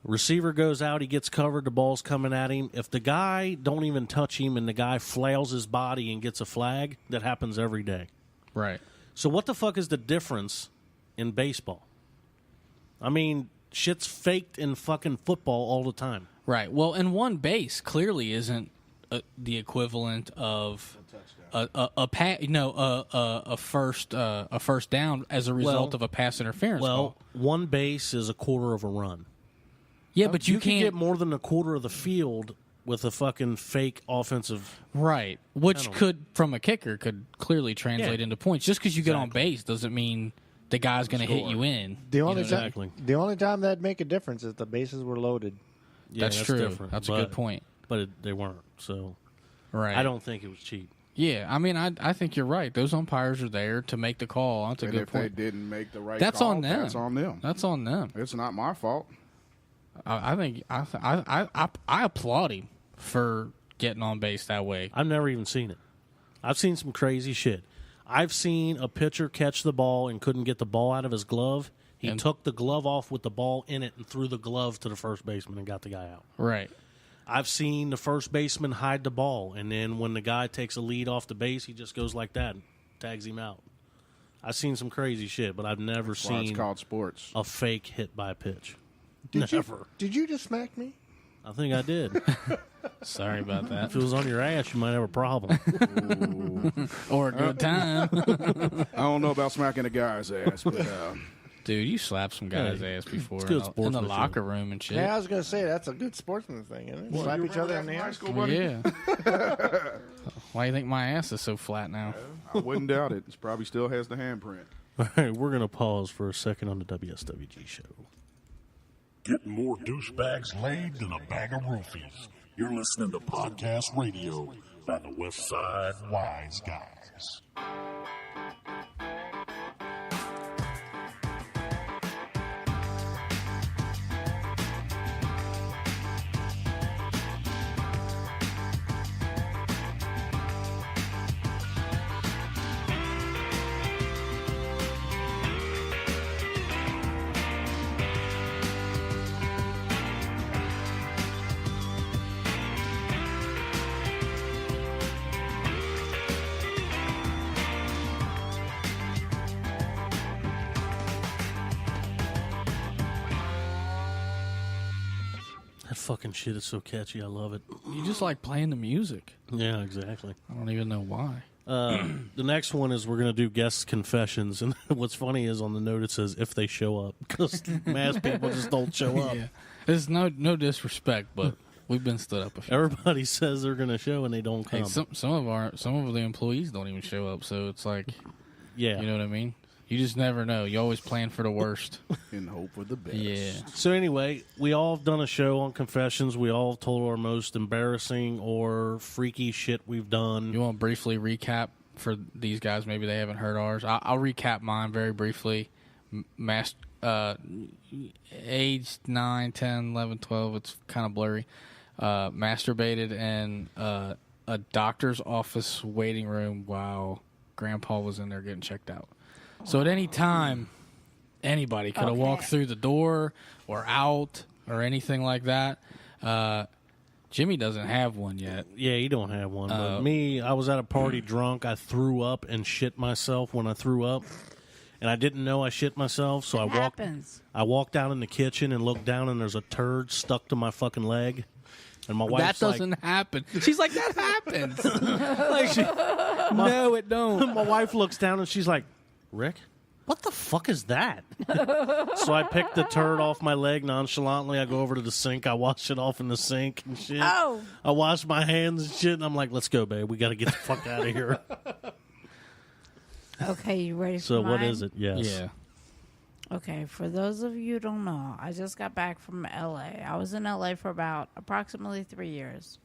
Receiver goes out, he gets covered, the ball's coming at him. If the guy don't even touch him and the guy flails his body and gets a flag, that happens every day. Right. So what the fuck is the difference in baseball? I mean, shit's faked in fucking football all the time. Right. Well, and one base clearly isn't the equivalent of a first down as a result of a pass interference call. One base is a quarter of a run. Yeah, but you can't get more than a quarter of the field with a fucking fake offensive. Right. Which from a kicker, could clearly translate into points. Just because you get on base doesn't mean the guy's going to hit you in. The only time that'd make a difference is the bases were loaded. Yeah, that's true. Different. That's a good point. But they weren't. So right. I don't think it was cheap. Yeah, I mean, I think you're right. Those umpires are there to make the call. That's a good point. If they didn't make the right call, on them. That's on them. That's on them. It's not my fault. I think I applaud him for getting on base that way. I've never even seen it. I've seen some crazy shit. I've seen a pitcher catch the ball and couldn't get the ball out of his glove. He took the glove off with the ball in it and threw the glove to the first baseman and got the guy out. Right. I've seen the first baseman hide the ball, and then when the guy takes a lead off the base, he just goes like that and tags him out. I've seen some crazy shit, but I've never seen it's called sports. A fake hit by a pitch. Never. Did you just smack me? I think I did. Sorry about that. If it was on your ass, you might have a problem. Or a good time. I don't know about smacking a guy's ass, but Dude, you slapped some guy's ass before good in the sportsmanship. locker room and shit. Yeah, I was gonna say that's a good sportsman thing, isn't it? Well, Slap you each other in remember the that from high ass. school, buddy? Yeah. Why do you think my ass is so flat now? I wouldn't doubt it. It probably still has the handprint. All right, we're going to pause for a second on the WSWG show. Getting more douchebags laid than a bag of roofies. You're listening to Podcast Radio by the West Side Wise Guys. That fucking shit is so catchy. I love it. You just like playing the music. Yeah, exactly. I don't even know why. The next one is we're going to do guest confessions. And what's funny is on the note it says if they show up, because mass people just don't show up. Yeah. It's no disrespect, but we've been stood up a few. Everybody says they're going to show and they don't come. Hey, some of the employees don't even show up, so it's like, Yeah. you know what I mean? You just never know. You always plan for the worst. In hope for the best. Yeah. So anyway, we all have done a show on confessions. We all told our most embarrassing or freaky shit we've done. You want to briefly recap for these guys? Maybe they haven't heard ours. I'll recap mine very briefly. Age 9, 10, 11, 12. It's kind of blurry. Masturbated in a doctor's office waiting room while Grandpa was in there getting checked out. So at any time, anybody could have walked through the door or out or anything like that. Jimmy doesn't have one yet. Yeah, you don't have one. But me, I was at a party drunk. I threw up and shit myself when I threw up. And I didn't know I shit myself, so I walked out in the kitchen and looked down, and there's a turd stuck to my fucking leg. And my wife's That doesn't happen. She's like, that happens. No, it don't. My wife looks down and she's like, Rick, what the fuck is that? So I picked the turd off my leg nonchalantly. I go over to the sink. I wash it off in the sink and shit. Oh. I wash my hands and shit, and I'm like, let's go, babe. We got to get the fuck out of here. Okay, you ready for So what mine? is it? Yes. Yeah. Okay, for those of you who don't know, I just got back from L.A. I was in L.A. for about approximately 3 years.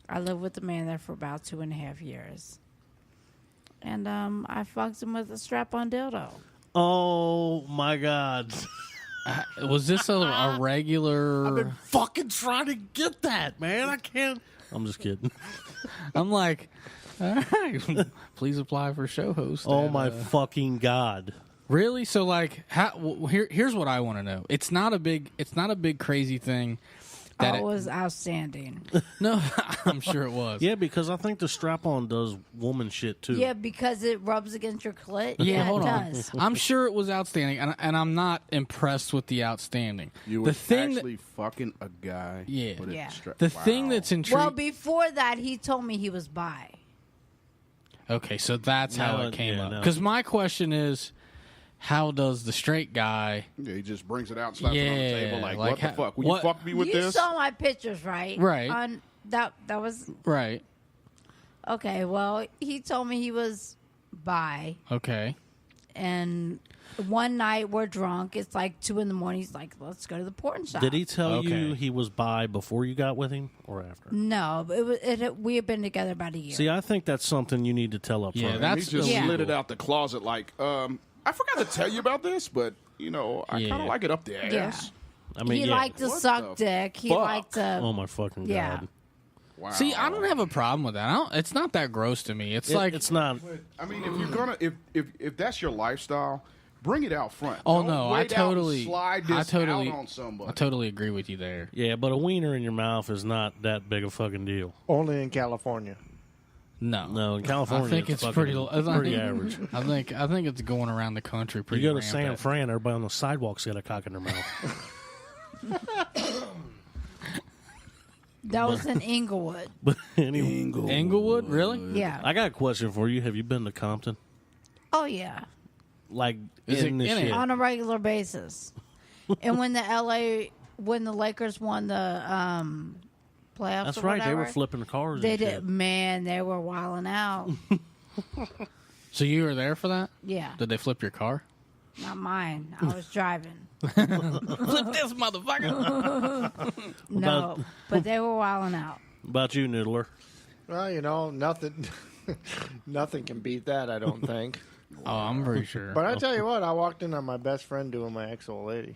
I lived with the man there for about 2.5 years. And I fucked him with a strap-on dildo. Oh, my God. Was this a regular... I've been fucking trying to get that, man. I can't. I'm just kidding. I'm like, all right, please apply for show host. Oh, at, my fucking God. Really? So like, here's what I want to know. It's not a big crazy thing. That It was outstanding. No, I'm sure it was. Yeah, because I think the strap-on does woman shit, too. Yeah, because it rubs against your clit. Yeah, It hold on. does. I'm sure it was outstanding, and I'm not impressed with the outstanding. You the were thing that- actually fucking a guy. Yeah. with a Yeah. the thing that's intriguing. Well, before that, he told me he was bi. Okay, so that's how No, it came yeah, up. no. Because my question is, how does the straight guy? Yeah, he just brings it out and slaps it on the table like what the how- fuck? Will what- you fuck me with You this? saw my pictures, right? Right. On that was Right. okay. Well, he told me he was bi, Okay. and one night we're drunk. It's like 2 a.m. He's like, "Let's go to the porn shop." Did he tell Okay. you he was bi before you got with him or after? No, we had been together about a year. See, I think that's something you need to tell up Yeah, front. that's he just Yeah. slid it out the closet like, I forgot to tell you about this, but you know, I Yeah. kind of like it up the ass. Yeah. I mean, he yeah. liked to What suck the dick. He fuck? liked to. Oh my fucking god! Yeah. Wow. See, I don't have a problem with that. It's not that gross to me. It's like it's not. I mean, if you're gonna, if that's your lifestyle, bring it out front. Oh Don't no, wait I out and totally, slide I this totally, out on somebody. I totally agree with you there. Yeah, but a wiener in your mouth is not that big a fucking deal. Only in California. No, No, in California, I think it's fucking pretty average. I think it's going around the country pretty. You go to San rampant. Fran, everybody on the sidewalk's got a cock in their mouth. That was in Inglewood. But anyway, Englewood, really? Yeah. I got a question for you. Have you been to Compton? Oh yeah. like Is in it this in it? shit. on a regular basis. And when the Lakers won the playoffs, That's or right. They whatever, were flipping the cars. They and did, shit. man. They were wilding out. So you were there for that? Yeah, Did they flip your car? not mine. I was driving. Flip this motherfucker. No, but they were wilding out. About you, Noodler? Well, nothing, nothing can beat that. I don't think. Oh, I'm pretty sure. But I tell you what, I walked in on my best friend doing my ex-old lady.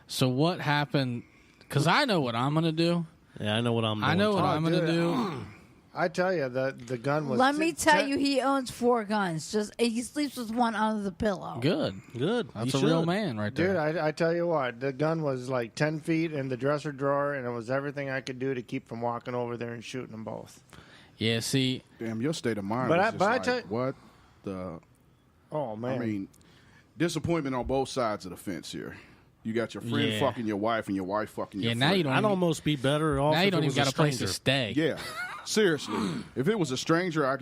So what happened? Because I know what I'm gonna do. Yeah, I know what I'm doing. I know what I'm gonna dude. do. I tell you, the gun was. Let me tell you, he owns 4 guns. He sleeps with one under the pillow. Good. Good. That's You a real should. man right Dude, there. I tell you what, the gun was like 10 feet in the dresser drawer, and it was everything I could do to keep from walking over there and shooting them both. Yeah. See. Damn, your state of mind. But was I- just but I like, tell- what the? Oh, man. I mean, disappointment on both sides of the fence here. You got your friend Yeah. fucking your wife, and your wife fucking your Yeah. friend. Now you don't. I'd even, almost be better off. now if you don't it even was got a place to stranger. stay. Yeah, seriously. If it was a stranger, I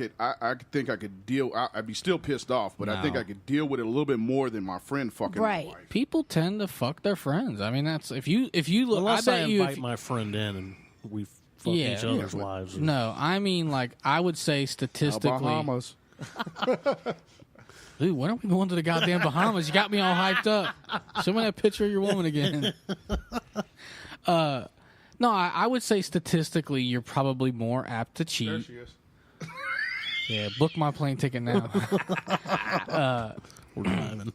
think I could deal. I'd be still pissed off, but I think No. I could deal with it a little bit more than my friend fucking Right. my wife. People tend to fuck their friends. I mean, that's if you look. Unless I I bet you. invite If, my friend in and we fuck Yeah. each other's Yeah, but- wives. no, I mean like I would say statistically. Bahamas. Dude, when are we going to the goddamn Bahamas? You got me all hyped up. Show me that picture of your woman again. No, I would say statistically, you're probably more apt to There cheat. she is. Yeah, book my plane ticket now. We're driving.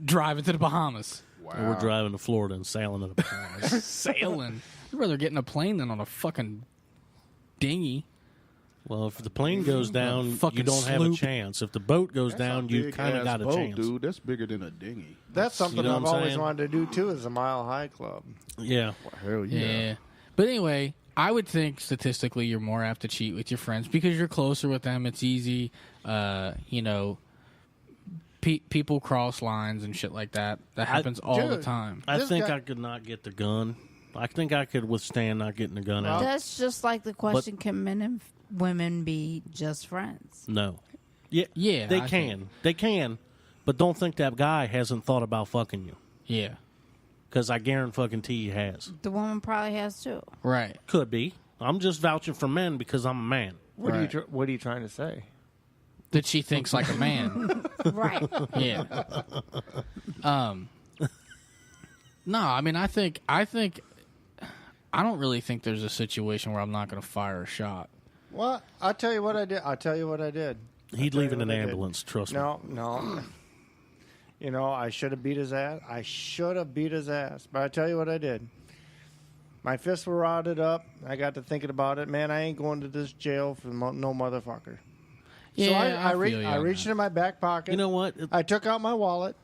Driving to the Bahamas. And we're driving to Florida and sailing to the Bahamas. Sailing. I'd rather get in a plane than on a fucking dinghy. Well, if the plane goes down, you fucking don't have a sloop. chance. If the boat goes down, you kind of got a boat, chance. dude. That's bigger than a dinghy. That's something You know I've what I'm always saying? wanted to do, too, is a Mile High Club. Yeah. Hell yeah. Yeah. But anyway, I would think statistically you're more apt to cheat with your friends because you're closer with them. It's easy. People cross lines and shit like that. That happens all the dude, time. I This think guy- I could not get the gun. I think I could withstand not getting the gun out. That's just like the question: can men and women be just friends? No. Yeah. Yeah, They I can. They can. But don't think that guy hasn't thought about fucking you. Yeah. Because I guarantee he has. The woman probably has too. Right. Could be. I'm just vouching for men because I'm a man. What Right. are you trying to say? That she thinks like a man. Right. Yeah. No, I mean, I don't really think there's a situation where I'm not going to fire a shot. Well, I'll tell you what I did. He'd I'll leave tell in you an what I did. ambulance, trust me. No. You know, I should have beat his ass. But I tell you what I did. My fists were rotted up. I got to thinking about it. Man, I ain't going to this jail for no motherfucker. Yeah, so I feel you I on reached that. in my back pocket. You know what? I took out my wallet.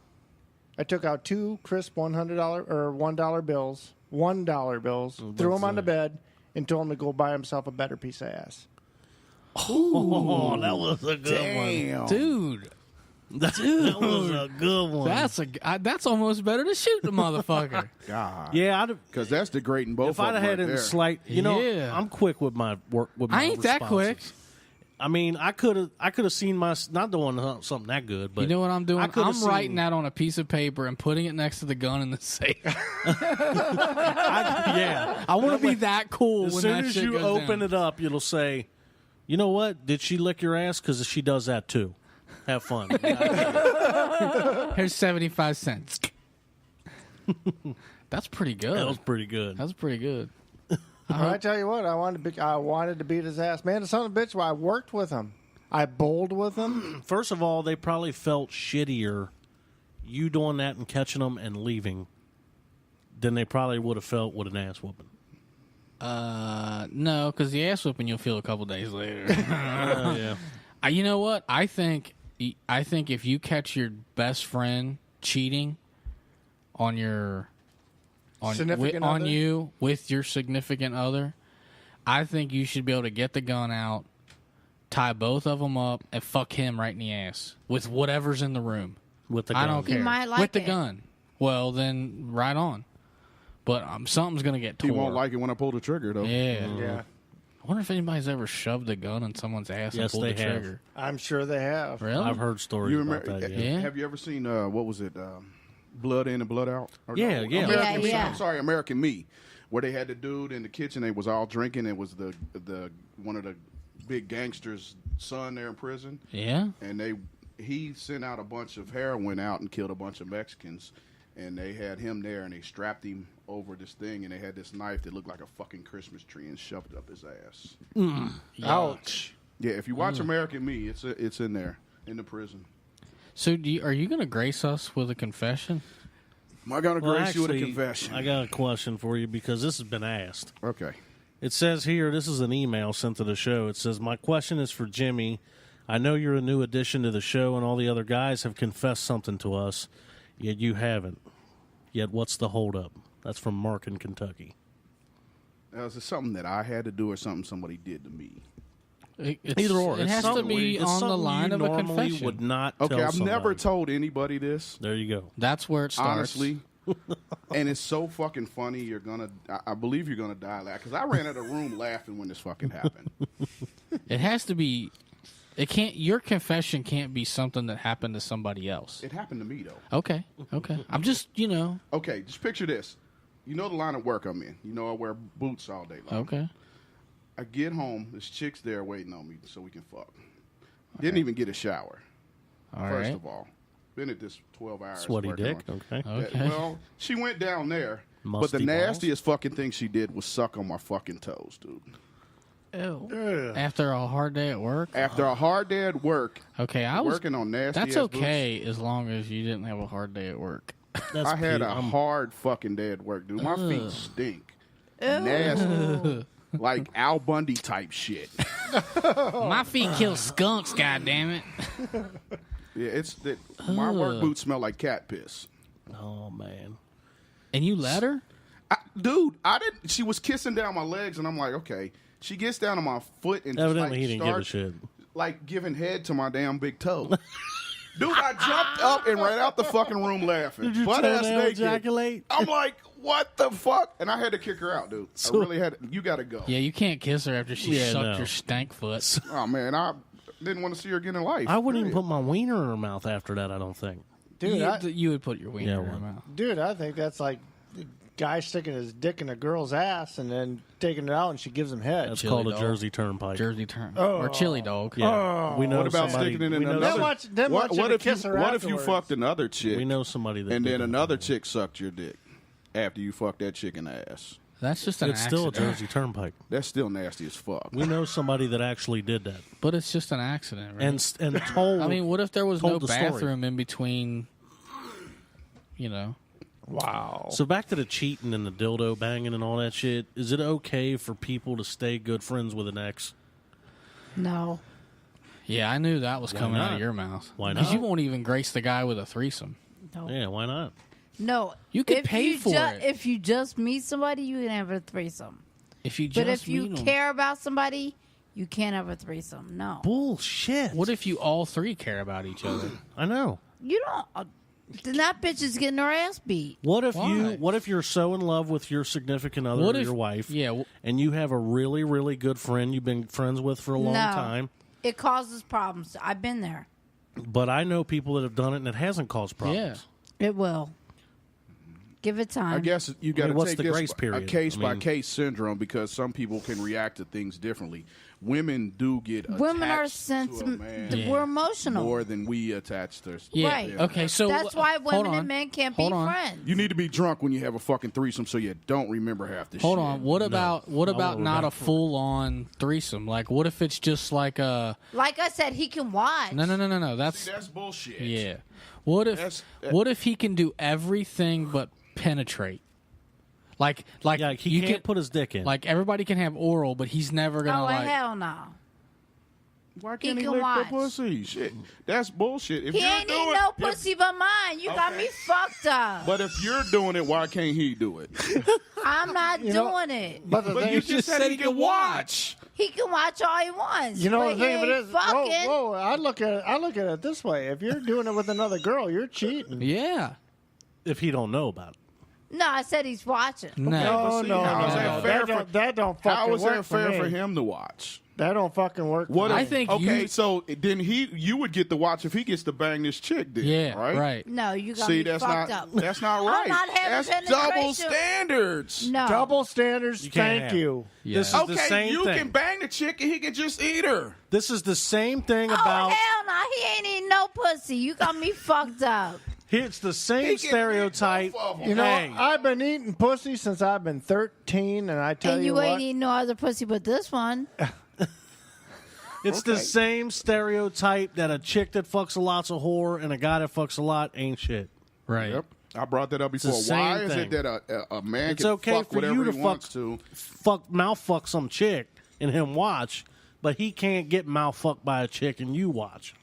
I took out 2 crisp $100 or $1 bills, $1 bills, threw them on the bed, and told him to go buy himself a better piece of ass. Oh, that was a good one. Dude, That was a good one. that's almost better than shoot the motherfucker. God. yeah, Because that's degrading both if of I'd them have had right it in there. slight, Yeah. I'm quick with my work. With my I ain't that quick. responses. I mean, I could have seen my not doing something that good, but You know what I'm doing? I could have I'm writing seen- that on a piece of paper and putting it next to the gun in the safe. Yeah, I want to be that cool as when soon that as shit you goes open down. it up, it'll say, "You know what? Did she lick your ass? Because she does that too. Have fun." Here's 75 cents. That's pretty good. That was pretty good. That's pretty good. I tell you what, I wanted to beat his ass. Man, the son of a bitch, I worked with him. I bowled with him. First of all, they probably felt shittier you doing that and catching them and leaving than they probably would have felt with an ass whooping. No, because the ass whooping you'll feel a couple days later. Yeah. You know what? I think if you catch your best friend cheating on Significant other? you with your significant other, I think you should be able to get the gun out, tie both of them up, and fuck him right in the ass with whatever's in the room. With the I gun. don't He care. might like with the it. gun. Well, then right on. But something's gonna get He tore. won't like it when I pull the trigger, though. Yeah. Yeah. I wonder if anybody's ever shoved a gun in someone's ass and pulled the trigger. I'm sure they have. Really? I've heard stories about that. Yeah. Have you ever seen what was it? Blood In and Blood Out? Or Yeah, yeah. American Me. Yeah. I'm sorry, American Me, where they had the dude in the kitchen. They was all drinking. It was the one of the big gangsters' son there in prison. Yeah. And he sent out a bunch of heroin out and killed a bunch of Mexicans. And they had him there, and they strapped him over this thing, and they had this knife that looked like a fucking Christmas tree and shoved it up his ass. Ouch. Yeah, if you watch American Me, it's in there, in the prison. So are you going to grace us with a confession? Am I going to Well, grace you with a actually, confession? I got a question for you because this has been asked. Okay. It says here, this is an email sent to the show. It says, my question is for Jimmy. I know you're a new addition to the show, and all the other guys have confessed something to us, yet you haven't. Yet what's the holdup? That's from Mark in Kentucky. Is it something that I had to do or something somebody did to me? Either or. It It's has to something be it's on the something line you of a normally confession. would not Okay, tell I've never somebody. told anybody this. There you go. That's where it starts. Honestly. And it's so fucking funny. I believe you're gonna die laughing because I ran out of the room laughing when this fucking happened. It has to be. It can't. Your confession can't be something that happened to somebody else. It happened to me though. Okay. I'm just, Okay, just picture this. You know the line of work I'm in. You know I wear boots all day long. Okay. I get home. This chick's there waiting on me so we can fuck. Didn't even get a shower. All First right. of all, been at this 12 hours. Sweaty working dick. on- Okay. Okay. Well, she went down there, but Musty the balls? nastiest fucking thing she did was suck on my fucking toes, dude. Ew. After a hard day at work. After a hard day at work, Okay, I was. working on nasty. That's ass okay as long as you didn't have a hard day at work. That's I had Pete. a hard fucking day at work, dude. My feet stink. Nasty. Like Al Bundy type shit. My feet kill skunks. God damn it! Yeah, it's that my work boots smell like cat piss. Oh, man. And you let her? Dude, I didn't. She was kissing down my legs, and I'm like, okay. She gets down on my foot and Evidently, just like he didn't give a starts, shit. like giving head to my damn big toe. Dude, I jumped up and ran out the fucking room laughing. Did you Butt turn ass down naked. ejaculate? I'm like, what the fuck? And I had to kick her out, dude. I really had. You got to go. Yeah, you can't kiss her after she Yeah, sucked no. your stank foot. Oh man, I didn't want to see her again in life. I wouldn't even period. put my wiener in her mouth after that, I don't think. Dude, You would put your wiener Yeah, in her well. mouth. dude, I think that's like the guy sticking his dick in a girl's ass and then taking it out and she gives him head. That's Chili called a dog. Jersey Turnpike. Jersey turn or chili dog. Yeah. We know What about somebody, sticking it in we know another? Then watch- then watch him if kiss you, her what if you afterwards. fucked another chick? We know somebody that and did then that. another chick sucked your dick after you fucked that chick in the ass. That's just an It's still a accident. Jersey Turnpike. That's still nasty as fuck. We know somebody that actually did that. But it's just an accident, right? And told. I mean, what if there was told no the story. bathroom in between? You know, Wow. So back to the cheating and the dildo banging and all that shit. Is it okay for people to stay good friends with an ex? No. yeah, I knew that was coming out not? of your mouth. Why Because not? you won't even grace the guy with a threesome. No. Yeah, why not? No. You could If pay you for it. If you just meet somebody, you can have a threesome. If you But just if you meet 'em. care about somebody, you can't have a threesome. No. Bullshit. What if you all three care about each other? I know. You don't. Then that bitch is getting her ass beat. What if Why? What if you're so in love with your significant other What or if- your wife? yeah, and you have a really, really good friend you've been friends with for a long No. time. It causes problems. I've been there. But I know people that have done it and it hasn't caused problems. It will. Give it time. I guess you got to what's take the this grace period? a case I by mean- case syndrome because some people can react to things differently. Women do get Women are attached to a man We're emotional. more than we attach to. Yeah. Right. Okay. So That's why hold women on. and men can't Hold be on. friends. You need to be drunk when you have a fucking threesome so you don't remember half the shit. Hold on. What about I won't not a remember. full on threesome? Like, what if it's just like a Like I said, he can watch. no? That's See, that's bullshit. yeah. What That's- if he can do everything but penetrate? Like Yeah, he you can't can put his dick in. like everybody can have oral, but he's never gonna Oh, like. hell no. Why can't He he can lick watch. the pussy? Shit, that's bullshit. If He you're ain't doing, eating no if- pussy but mine. You got me fucked up. But if you're doing it, why can't he do it? I'm not You know- doing it. But the But thing you is, just said he can watch. He can watch all he wants. you know but the thing he of it ain't is, fucking. whoa, I look at it this way: if you're doing it with another girl, you're cheating. Yeah. if he don't know about it. No, I said he's watching. No. No, see, no, how is that no. fair That don't fucking How is work that fair me. for him to watch? That don't fucking work. What for if, me. I think okay, you- so then you would get to watch if he gets to bang this chick. Then, Yeah, right. right. No, you got See, me that's fucked not up. that's not right. I'm not having That's double penetration. standards. No. double standards. You can't Thank have you. Yeah. This is Okay, the same you thing. can bang the chick and he can just eat her. This is the same thing Oh, about. hell no. He ain't eating no pussy. You got me fucked up. It's the same He can eat stereotype. both of 'em. You know, Hey. I've been eating pussy since I've been 13, and I tell And you you what, ain't eating no other pussy but this one. It's the same stereotype that a chick that fucks a lot's a whore and a guy that fucks a lot ain't shit. Right. Yep. I brought that up the before. same Why is thing. it that a man It's can okay fuck for whatever you to he wants to? mouth fuck some chick and him watch, but he can't get mouth fucked by a chick and you watch.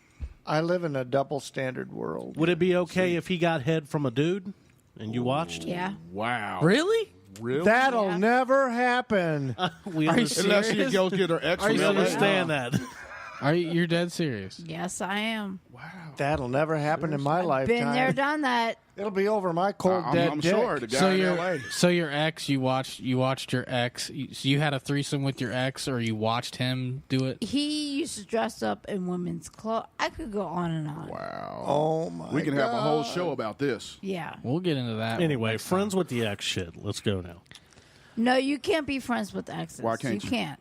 I live in a double standard world. Would it be okay if he got head from a dude and you watched? Yeah. Wow. Really? Really? That'll Yeah. never happen. We Are you understand, Unless she serious? goes get her ex Are from you we LA. understand that. Are you? You're dead serious? Yes, I am. That'll never happen in my lifetime. Been there, done that. It'll be over my cold dead I'm dick. sure the guy So in your LA. so your ex, you watched your ex. So you had a threesome with your ex, or you watched him do it? He used to dress up in women's clothes. I could go on and on. Wow. Oh my! We can have a whole show about this. Yeah. We'll get into that. Anyway, next friends with the ex shit. Let's go now. No, you can't be friends with exes. Why can't you? can't.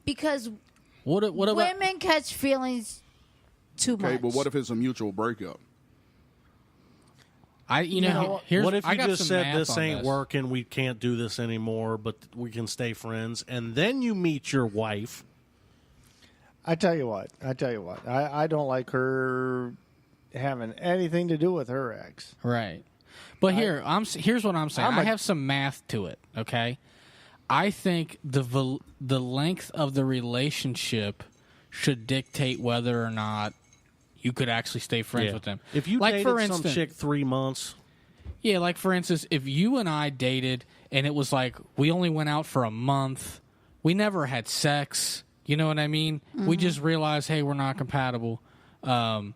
Because time. What about? women catch feelings too Okay, much. but what if it's a mutual breakup? You know, here's What if I you got just some said math this on ain't working, we can't do this anymore, but we can stay friends, and then you meet your wife. I tell you what. I don't like her having anything to do with her ex. Right. But here's what I'm saying. I have some math to it, okay? I think the length of the relationship should dictate whether or not you could actually stay friends with them. If you like dated for some instance, chick 3 months, yeah, like for instance, if you and I dated and it was like we only went out for a month, we never had sex, you know what I mean? We just realized, hey, we're not compatible. And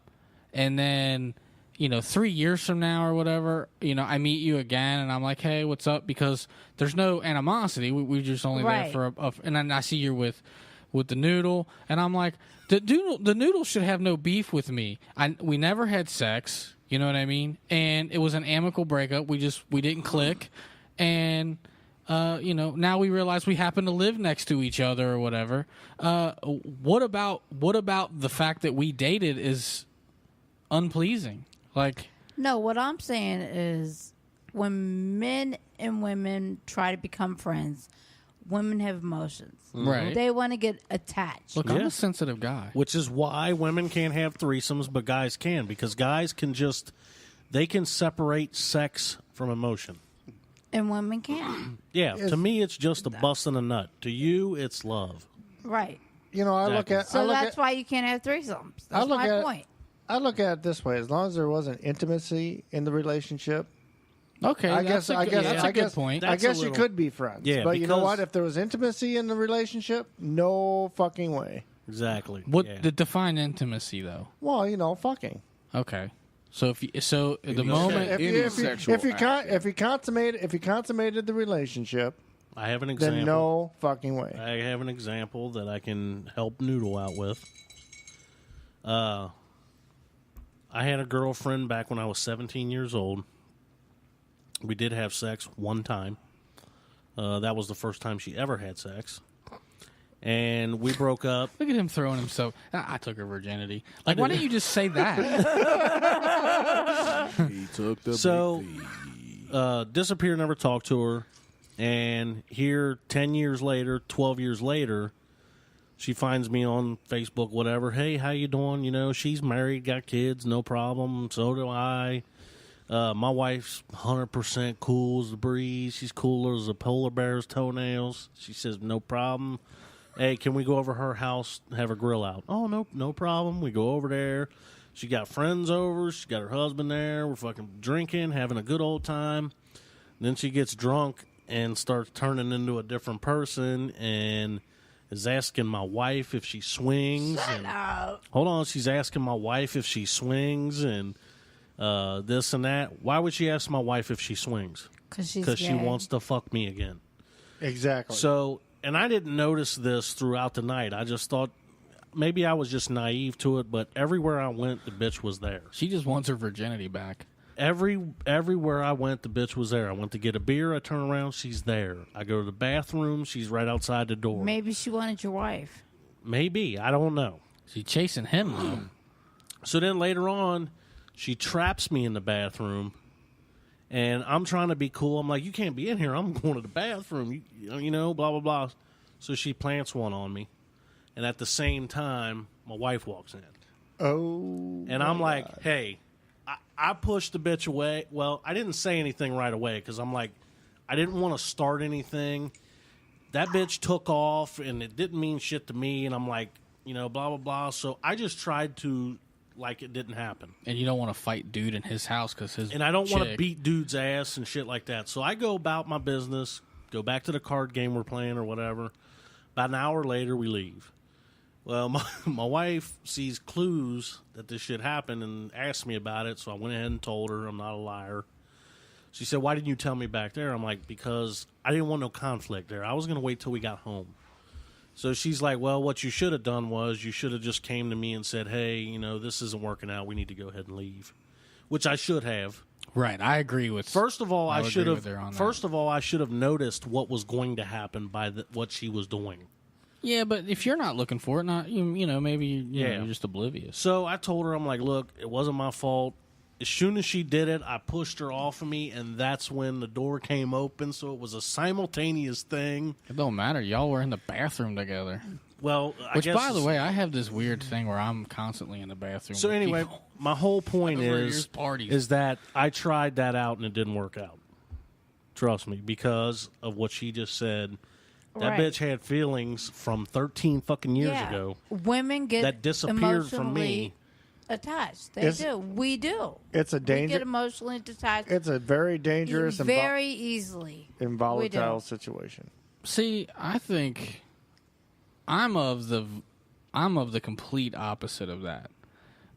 then, 3 years from now or whatever, I meet you again and I'm like, hey, what's up? Because there's no animosity. We just only Right. there for and then I see you're with the noodle and I'm like, the noodle should have no beef with me. We never had sex, you know what I mean? And it was an amicable breakup. We didn't click. And now we realize we happen to live next to each other or whatever. What about the fact that we dated is unpleasing? Like, No, what I'm saying is when men and women try to become friends, women have emotions. right? They want to get attached. Look, I'm Yeah. a sensitive guy. which is why women can't have threesomes, but guys can, because guys can they can separate sex from emotion. And women can't. Yeah, to me, it's just a busting a nut. To you, it's love. Right. I look at. So I look that's at, why you can't have threesomes. I That's look my at- point. I look at it this way: as long as there wasn't intimacy in the relationship, Okay, I that's guess. a I good- guess. that's I a good guess. point. I That's a guess you little- could be friends. Yeah, but you know because- what? If there was intimacy in the relationship, no fucking way. Exactly. What Yeah. the define intimacy though? Well, fucking. Okay, so the you moment said- Any sexual act, yeah. If you consummated the relationship, I have an example. then no fucking way. I have an example that I can help Noodle out with. I had a girlfriend back when I was 17 years old. We did have sex one time. That was the first time she ever had sex. And we broke up. look at him throwing himself. I took her virginity. Like, why don't you just say that? He took the So, big V. disappeared, never talked to her. And here, 10 years later, 12 years later, she finds me on Facebook, whatever. Hey, how you doing? She's married, got kids, no problem. So do I. My wife's 100% cool as a breeze. She's cooler as a polar bear's toenails. She says, no problem. Hey, can we go over her house, have a grill out? Oh, no problem. We go over there. She got friends over. She got her husband there. We're fucking drinking, having a good old time. Then she gets drunk and starts turning into a different person and is asking my wife if she swings. Hold on, she's asking my wife if she swings, and this and that. Why would she ask my wife if she swings? Because she wants to fuck me again. Exactly. So, and I didn't notice this throughout the night. I just thought maybe I was just naive to it, but everywhere I went, the bitch was there. She just wants her virginity back. Everywhere I went, the bitch was there. I went to get a beer. I turn around, she's there. I go to the bathroom, she's right outside the door. Maybe she wanted your wife. Maybe. I don't know. She's chasing him, though. So then later on, she traps me in the bathroom, and I'm trying to be cool. I'm like, you can't be in here. I'm going to the bathroom. You know, blah, blah, blah. So she plants one on me, and at the same time, my wife walks in. Oh. And I'm like, hey, I pushed the bitch away. Well, I didn't say anything right away because I'm like, I didn't want to start anything. That bitch took off, and it didn't mean shit to me, and I'm like, you know, blah, blah, blah. So I just tried to, like, it didn't happen. And you don't want to fight dude in his house because his And I don't want to chick- beat dude's ass and shit like that. So I go about my business, go back to the card game we're playing or whatever. About an hour later, we leave. Well, my wife sees clues that this shit happened and asked me about it, so I went ahead and told her I'm not a liar. She said, why didn't you tell me back there? I'm like, because I didn't want no conflict there. I was going to wait till we got home. So she's like, well, what you should have done was you should have just came to me and said, hey, you know, this isn't working out. We need to go ahead and leave, which I should have. Right, I agree with. First of all, I should agree have. with her on that. First of all, I should have noticed what was going to happen by what she was doing. Yeah, but if you're not looking for it, you know, maybe Yeah. you're just oblivious. So I told her, I'm like, look, it wasn't my fault. As soon as she did it, I pushed her off of me, and that's when the door came open. So it was a simultaneous thing. It don't matter. Y'all were in the bathroom together. Well, I Which, guess by the way, I have this weird thing where I'm constantly in the bathroom. So with anyway, people. my whole point Over is years parties. is that I tried that out and it didn't work out. Trust me, because of what she just said. That Right. bitch had feelings from 13 fucking years ago Women get that disappeared from me. emotionally attached. They It's- do. We do. It's a We get danger. emotionally detached It's a very dangerous and very easily. and We volatile do. situation. See, I think I'm of the complete opposite of that.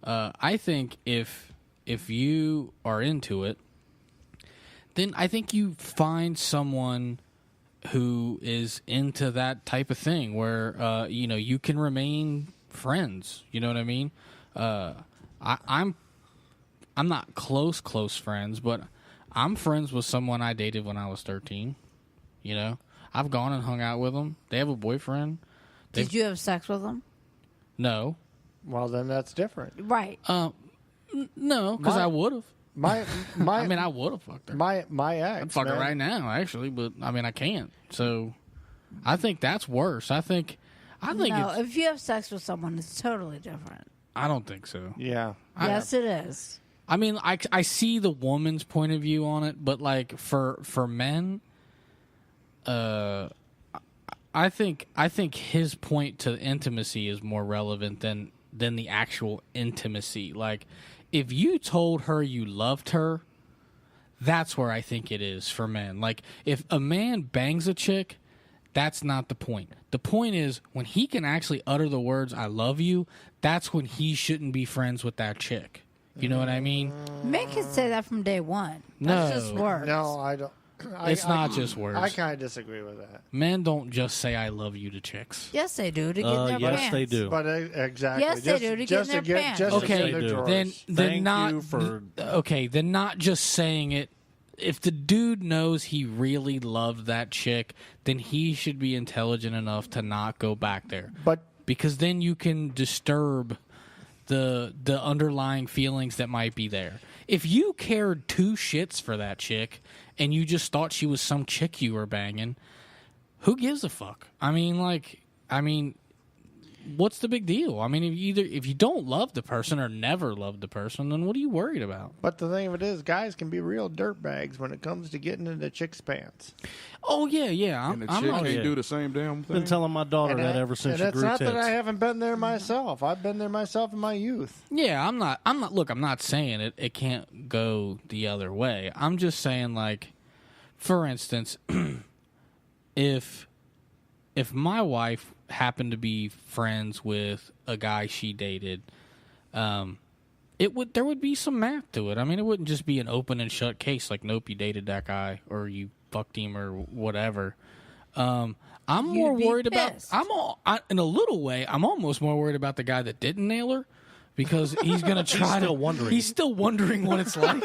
I think if you are into it, then I think you find someone who is into that type of thing where you know, you can remain friends. You know what I mean? I'm not close friends, but I'm friends with someone I dated when I was 13. You know, I've gone and hung out with them. They have a boyfriend. Did you have sex with them? No, Well, then that's different. Right. no, because My- I would have. My I mean, I would have fucked her. my ex. I'd fuck her man, right now, actually, but I mean, I can't. So, I think that's worse. I think no, it's, if you have sex with someone, it's totally different. I don't think so. Yeah. Yes, it is. I mean, I see the woman's point of view on it, but like for men, I think his point to intimacy is more relevant than the actual intimacy. Like, if you told her you loved her, that's where I think it is for men. Like, if a man bangs a chick, that's not the point. The point is when he can actually utter the words "I love you," that's when he shouldn't be friends with that chick. You know what I mean? Men can say that from day one. That's No. just words. No, I don't. It's not just words. I kind of disagree with that. Men don't just say "I love you" to chicks. Yes, they do to get in their yes, pants. they do. But exactly. Yes, they do, to get in their pants. Just to Okay, get in their they do. drawers. Then Thank not you for- then not just saying it. If the dude knows he really loved that chick, then he should be intelligent enough to not go back there. But Because then you can disturb the underlying feelings that might be there. If you cared two shits for that chick and you just thought she was some chick you were banging, who gives a fuck? I mean, what's the big deal? I mean, if you don't love the person or never loved the person, then what are you worried about? But the thing of it is, guys can be real dirtbags when it comes to getting into chicks' pants. Oh yeah. And the I'm chick not. can't yeah. do the same damn thing. Been telling my daughter And that I- ever since and she it's grew not tits. that I haven't been there myself. I've been there myself in my youth. Yeah, I'm not. Look, I'm not saying it can't go the other way. I'm just saying, like, for instance, if my wife happened to be friends with a guy she dated, there would be some math to it. I mean, it wouldn't just be an open and shut case like, nope, you dated that guy or you fucked him or whatever. I'm more worried about. In a little way, I'm almost more worried about the guy that didn't nail her, because he's gonna try. He's still wondering what it's like.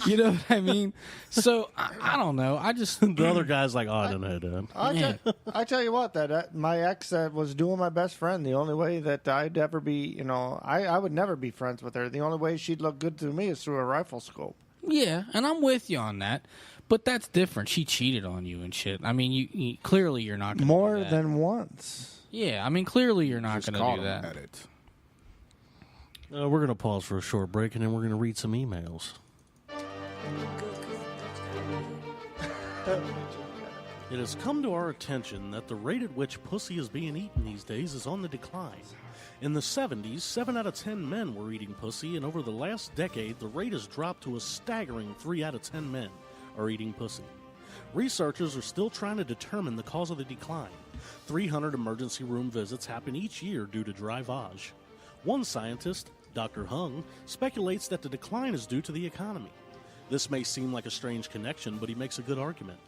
You know what I mean? So I don't know. I just the other guy's like, oh, I don't know, dude. I tell you what, that my ex was doing my best friend. The only way that I'd ever be, I would never be friends with her. The only way she'd look good to me is through a rifle scope. Yeah, and I'm with you on that. But that's different. She cheated on you and shit. I mean, you clearly you're not going to do that. More than once. Yeah, I mean, clearly you're not going to do that. At it. We're going to pause for a short break, and then we're going to read some emails. It has come to our attention that the rate at which pussy is being eaten these days is on the decline. In the 70s, 7 out of 10 men were eating pussy, and over the last decade, the rate has dropped to a staggering 3 out of 10 men are eating pussy. Researchers are still trying to determine the cause of the decline. 300 emergency room visits happen each year due to drivage. One scientist, Dr. Hung, speculates that the decline is due to the economy. This may seem like a strange connection, but he makes a good argument.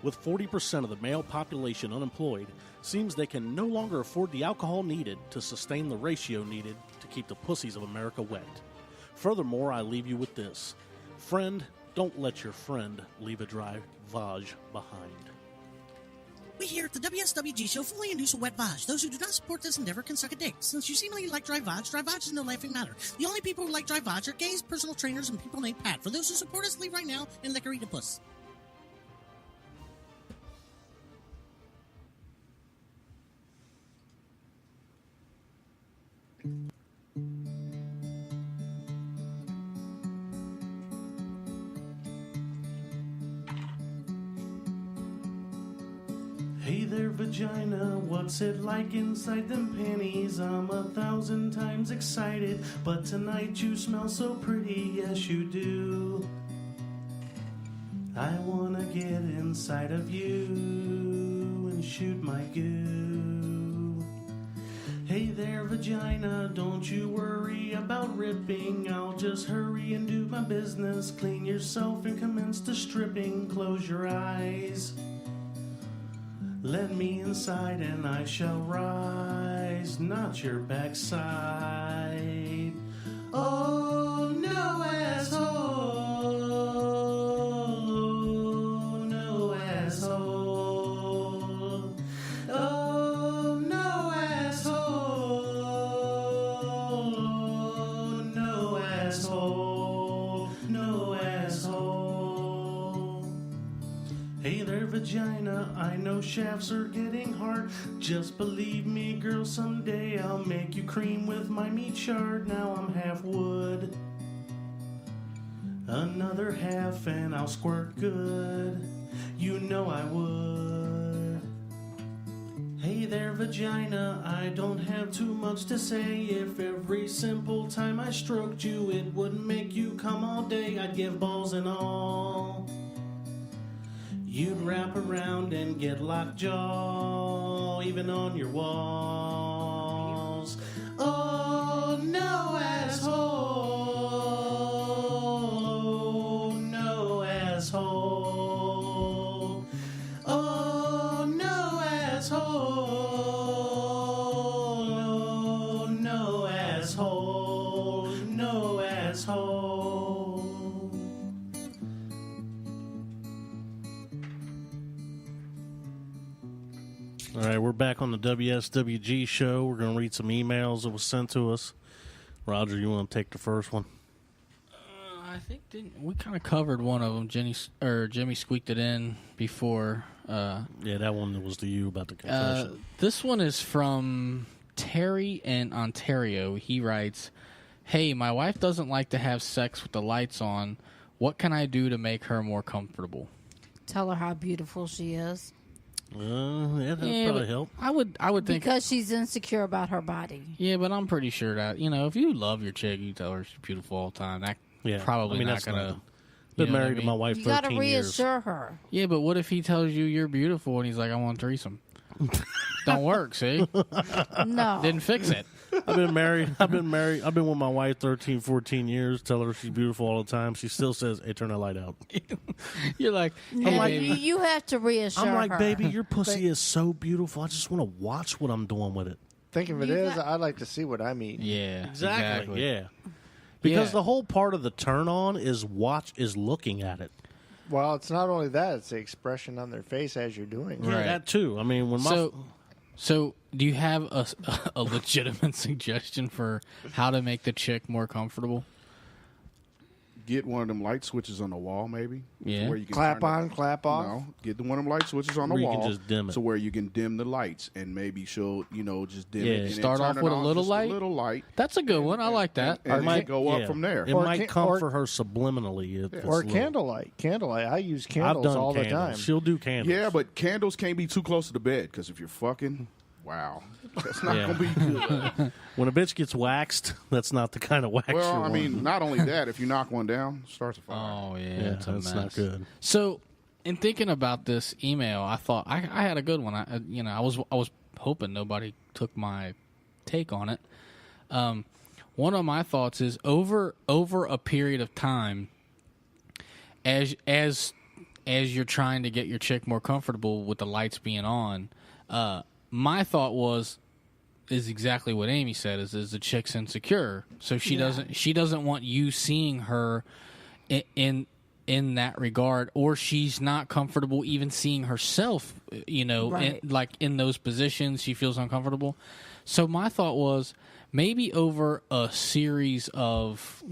With 40% of the male population unemployed, seems they can no longer afford the alcohol needed to sustain the ratio needed to keep the pussies of America wet. Furthermore, I leave you with this. Friend, don't let your friend leave a dry vag behind. We here at the WSWG show fully endorse a wet vag. Those who do not support this endeavor can suck a dick. Since you seemingly like dry vag is no laughing matter. The only people who like dry vag are gays, personal trainers, and people named Pat. For those who support us, leave right now and liquor eat a puss. Hey there, vagina, what's it like inside them panties? I'm 1,000 times excited, but tonight you smell so pretty, yes you do. I wanna get inside of you and shoot my goo. Hey there, vagina, don't you worry about ripping. I'll just hurry and do my business. Clean yourself and commence to stripping. Close your eyes. Let me inside and I shall rise, not your backside. Oh, no asshole, no asshole. Oh, no asshole, no asshole, no asshole. Hey there, vagina, I know shafts are getting hard. Just believe me, girl, someday I'll make you cream with my meat shard. Now I'm half wood, another half and I'll squirt good. You know I would. Hey there, vagina, I don't have too much to say. If every simple time I stroked you, it wouldn't make you come all day, I'd give balls and all. You'd wrap around and get lockjaw, even on your walls. Oh, no asshole, no asshole. Oh, no asshole, no asshole, no asshole. All right, we're back on the WSWG show. We're going to read some emails that was sent to us. Roger, you want to take the first one? I think we kind of covered one of them. Jimmy squeaked it in before. Yeah, that one was to you about the confession. This one is from Terry in Ontario. He writes, "Hey, my wife doesn't like to have sex with the lights on. What can I do to make her more comfortable?" Tell her how beautiful she is. Yeah, that'd probably help. I would think, because she's insecure about her body. Yeah, but I'm pretty sure that, if you love your chick, you tell her she's beautiful all the time. That probably not gonna. Been married to my wife 13 years. You gotta reassure her. Yeah, but what if he tells you you're beautiful and he's like, I want a threesome? Don't work, see? No. Didn't fix it. I've been married. I've been with my wife 13, 14 years. Tell her she's beautiful all the time. She still says, "Hey, turn that light out." You're like, hey, And baby. you have to reassure I'm like, her. baby, your pussy is so beautiful. I just want to watch what I'm doing with it. Think of it You as got- I'd like to see what I'm eating. Yeah, Exactly. Yeah. Because Yeah. the whole part of the turn on is looking at it. Well, it's not only that; it's the expression on their face as you're doing it. Yeah, Right. that too. I mean, when So, do you have a legitimate suggestion for how to make the chick more comfortable? Get one of them light switches on the wall, maybe. Yeah. Where you can Clap turn it- on, clap off. No, get one of them light switches on the Where you wall. can just dim it. So where you can dim the lights and maybe she'll, just dim Yeah. it. And then Start turn off it with a on, little just light? A little light. That's a good one. I like that. And it might go yeah, up from there. It Or might can- comfort or- her subliminally. If it's Or little. candlelight. Candlelight. I use I've candles done all candles. the time. She'll do candles. Yeah, but candles can't be too close to the bed because if you're fucking, wow, that's not Yeah. gonna be good. When a bitch gets waxed, that's not the kind of wax. Well, you I mean, not only that, if you knock one down, it starts a fire. Oh yeah, yeah, it's a that's mess. not good. So, in thinking about this email, I thought I had a good one. I was hoping nobody took my take on it. One of my thoughts is over a period of time, as you're trying to get your chick more comfortable with the lights being on. My thought is exactly what Amy said. Is the chick's insecure, so she doesn't want you seeing her in that regard, or she's not comfortable even seeing herself, Right. in those positions. She feels uncomfortable. So my thought was maybe over a series of,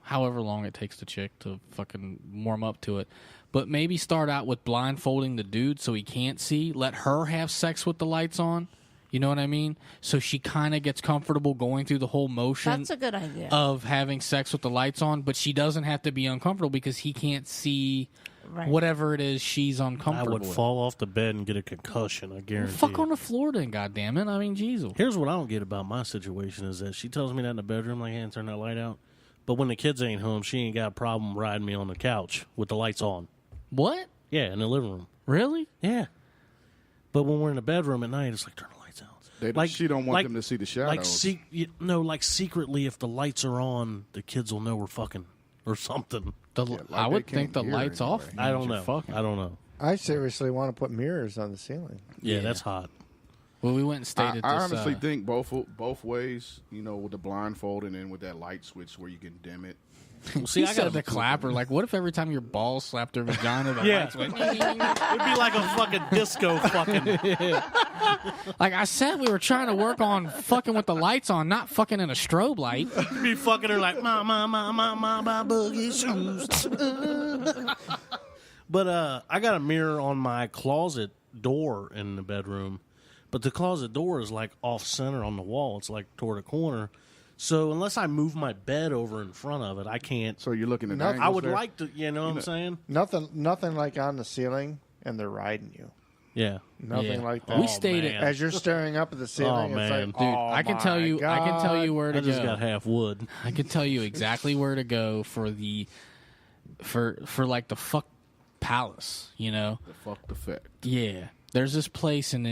however long it takes the chick to fucking warm up to it, but maybe start out with blindfolding the dude so he can't see, let her have sex with the lights on. You know what I mean? So she kind of gets comfortable going through the whole motion That's a good idea. of having sex with the lights on, but she doesn't have to be uncomfortable because he can't see Right. whatever it is she's I uncomfortable would with. fall off the bed and get a concussion. I guarantee. Fuck you. on the floor then, goddammit. I mean, Jesus. Here's what I don't get about my situation is that she tells me that in the bedroom, like, "Hey, turn that light out." But when the kids ain't home, she ain't got a problem riding me on the couch with the lights on. What? Yeah, in the living room. Really? Yeah. But when we're in the bedroom at night, it's like, turn the lights out. She don't want them to see the shadows. Like secretly, if the lights are on, the kids will know we're fucking or something. I would they think the can't hear lights off. anyway. I don't means know. you're fucking. I don't know. I seriously want to put mirrors on the ceiling. Yeah, Yeah. that's hot. Well, we went and stayed at I this. honestly think both ways, with the blindfold and then with that light switch where you can dim it. Well, He I said gotta the clapper. Like, what if every time your balls slapped her vagina, the Yeah. lights went? It'd be like a fucking disco fucking. Like I said, we were trying to work on fucking with the lights on, not fucking in a strobe light. Be fucking her like my boogie shoes. But I got a mirror on my closet door in the bedroom, but the closet door is like off center on the wall. It's like toward a corner. So unless I move my bed over in front of it, I can't. So you're looking at No, angles I would there? like to, you know what I'm saying? Nothing like on the ceiling and they're riding you. Yeah. Nothing Yeah. like that. We stayed man. at. As you're staring up at the ceiling, Oh, it's man. like, Dude, oh I can my tell you. I can tell God. you where to I just go. got half wood. I can tell you exactly where to go for like the fuck palace. The fuck the fact. Yeah. There's this place in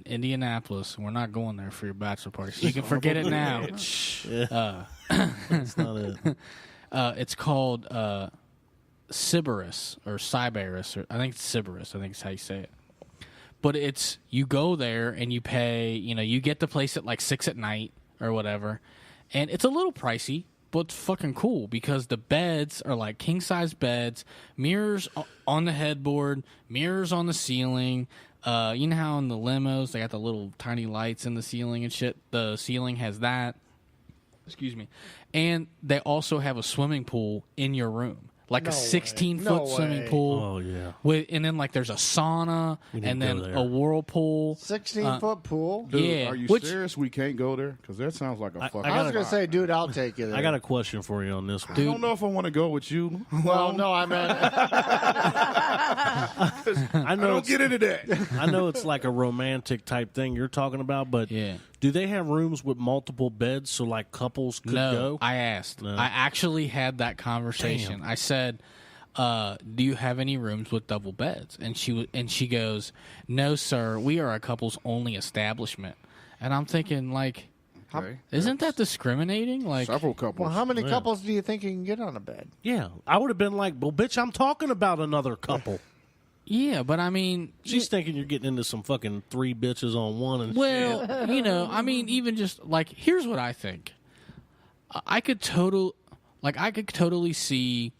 Indianapolis. We're not going there for your bachelor party, so you can forget it now. That's not it. It's called Sybaris or Sybaris, or I think it's Sybaris. I think it's how you say it. But it's you go there and you pay. You get the place at like 6 p.m. or whatever, and it's a little pricey, but it's fucking cool because the beds are like king size beds, mirrors on the headboard, mirrors on the ceiling. You know how in the limos they got the little tiny lights in the ceiling and shit. The ceiling has that. Excuse me. And they also have a swimming pool in your room. Like No a way. 16-foot No swimming way. pool. Oh, yeah. And then like there's a sauna need and to then go there. a whirlpool. 16-foot pool. Dude, Yeah, are you which- serious? We can't go there because that sounds like a fucking. I was going to say, dude, I'll take you there. I got a question for you on this one. I don't know if I want to go with you. Well, no, I meant I I know don't it's, get into that. I know it's like a romantic type thing you're talking about, but Yeah. do they have rooms with multiple beds so like couples could No, go? I asked. No. I actually had that conversation. I said, "Do you have any rooms with double beds?" And she goes, "No, sir. We are a couples only establishment." And I'm thinking, like, Okay. Isn't that discriminating? Like, Several couples. Well, how many couples do you think you can get on a bed? Yeah, I would have been like, well, bitch, I'm talking about another couple. yeah, but I mean, She's thinking you're getting into some fucking 3 bitches on one and shit. well, you know, I mean, even just like, here's what I think. I could totally see,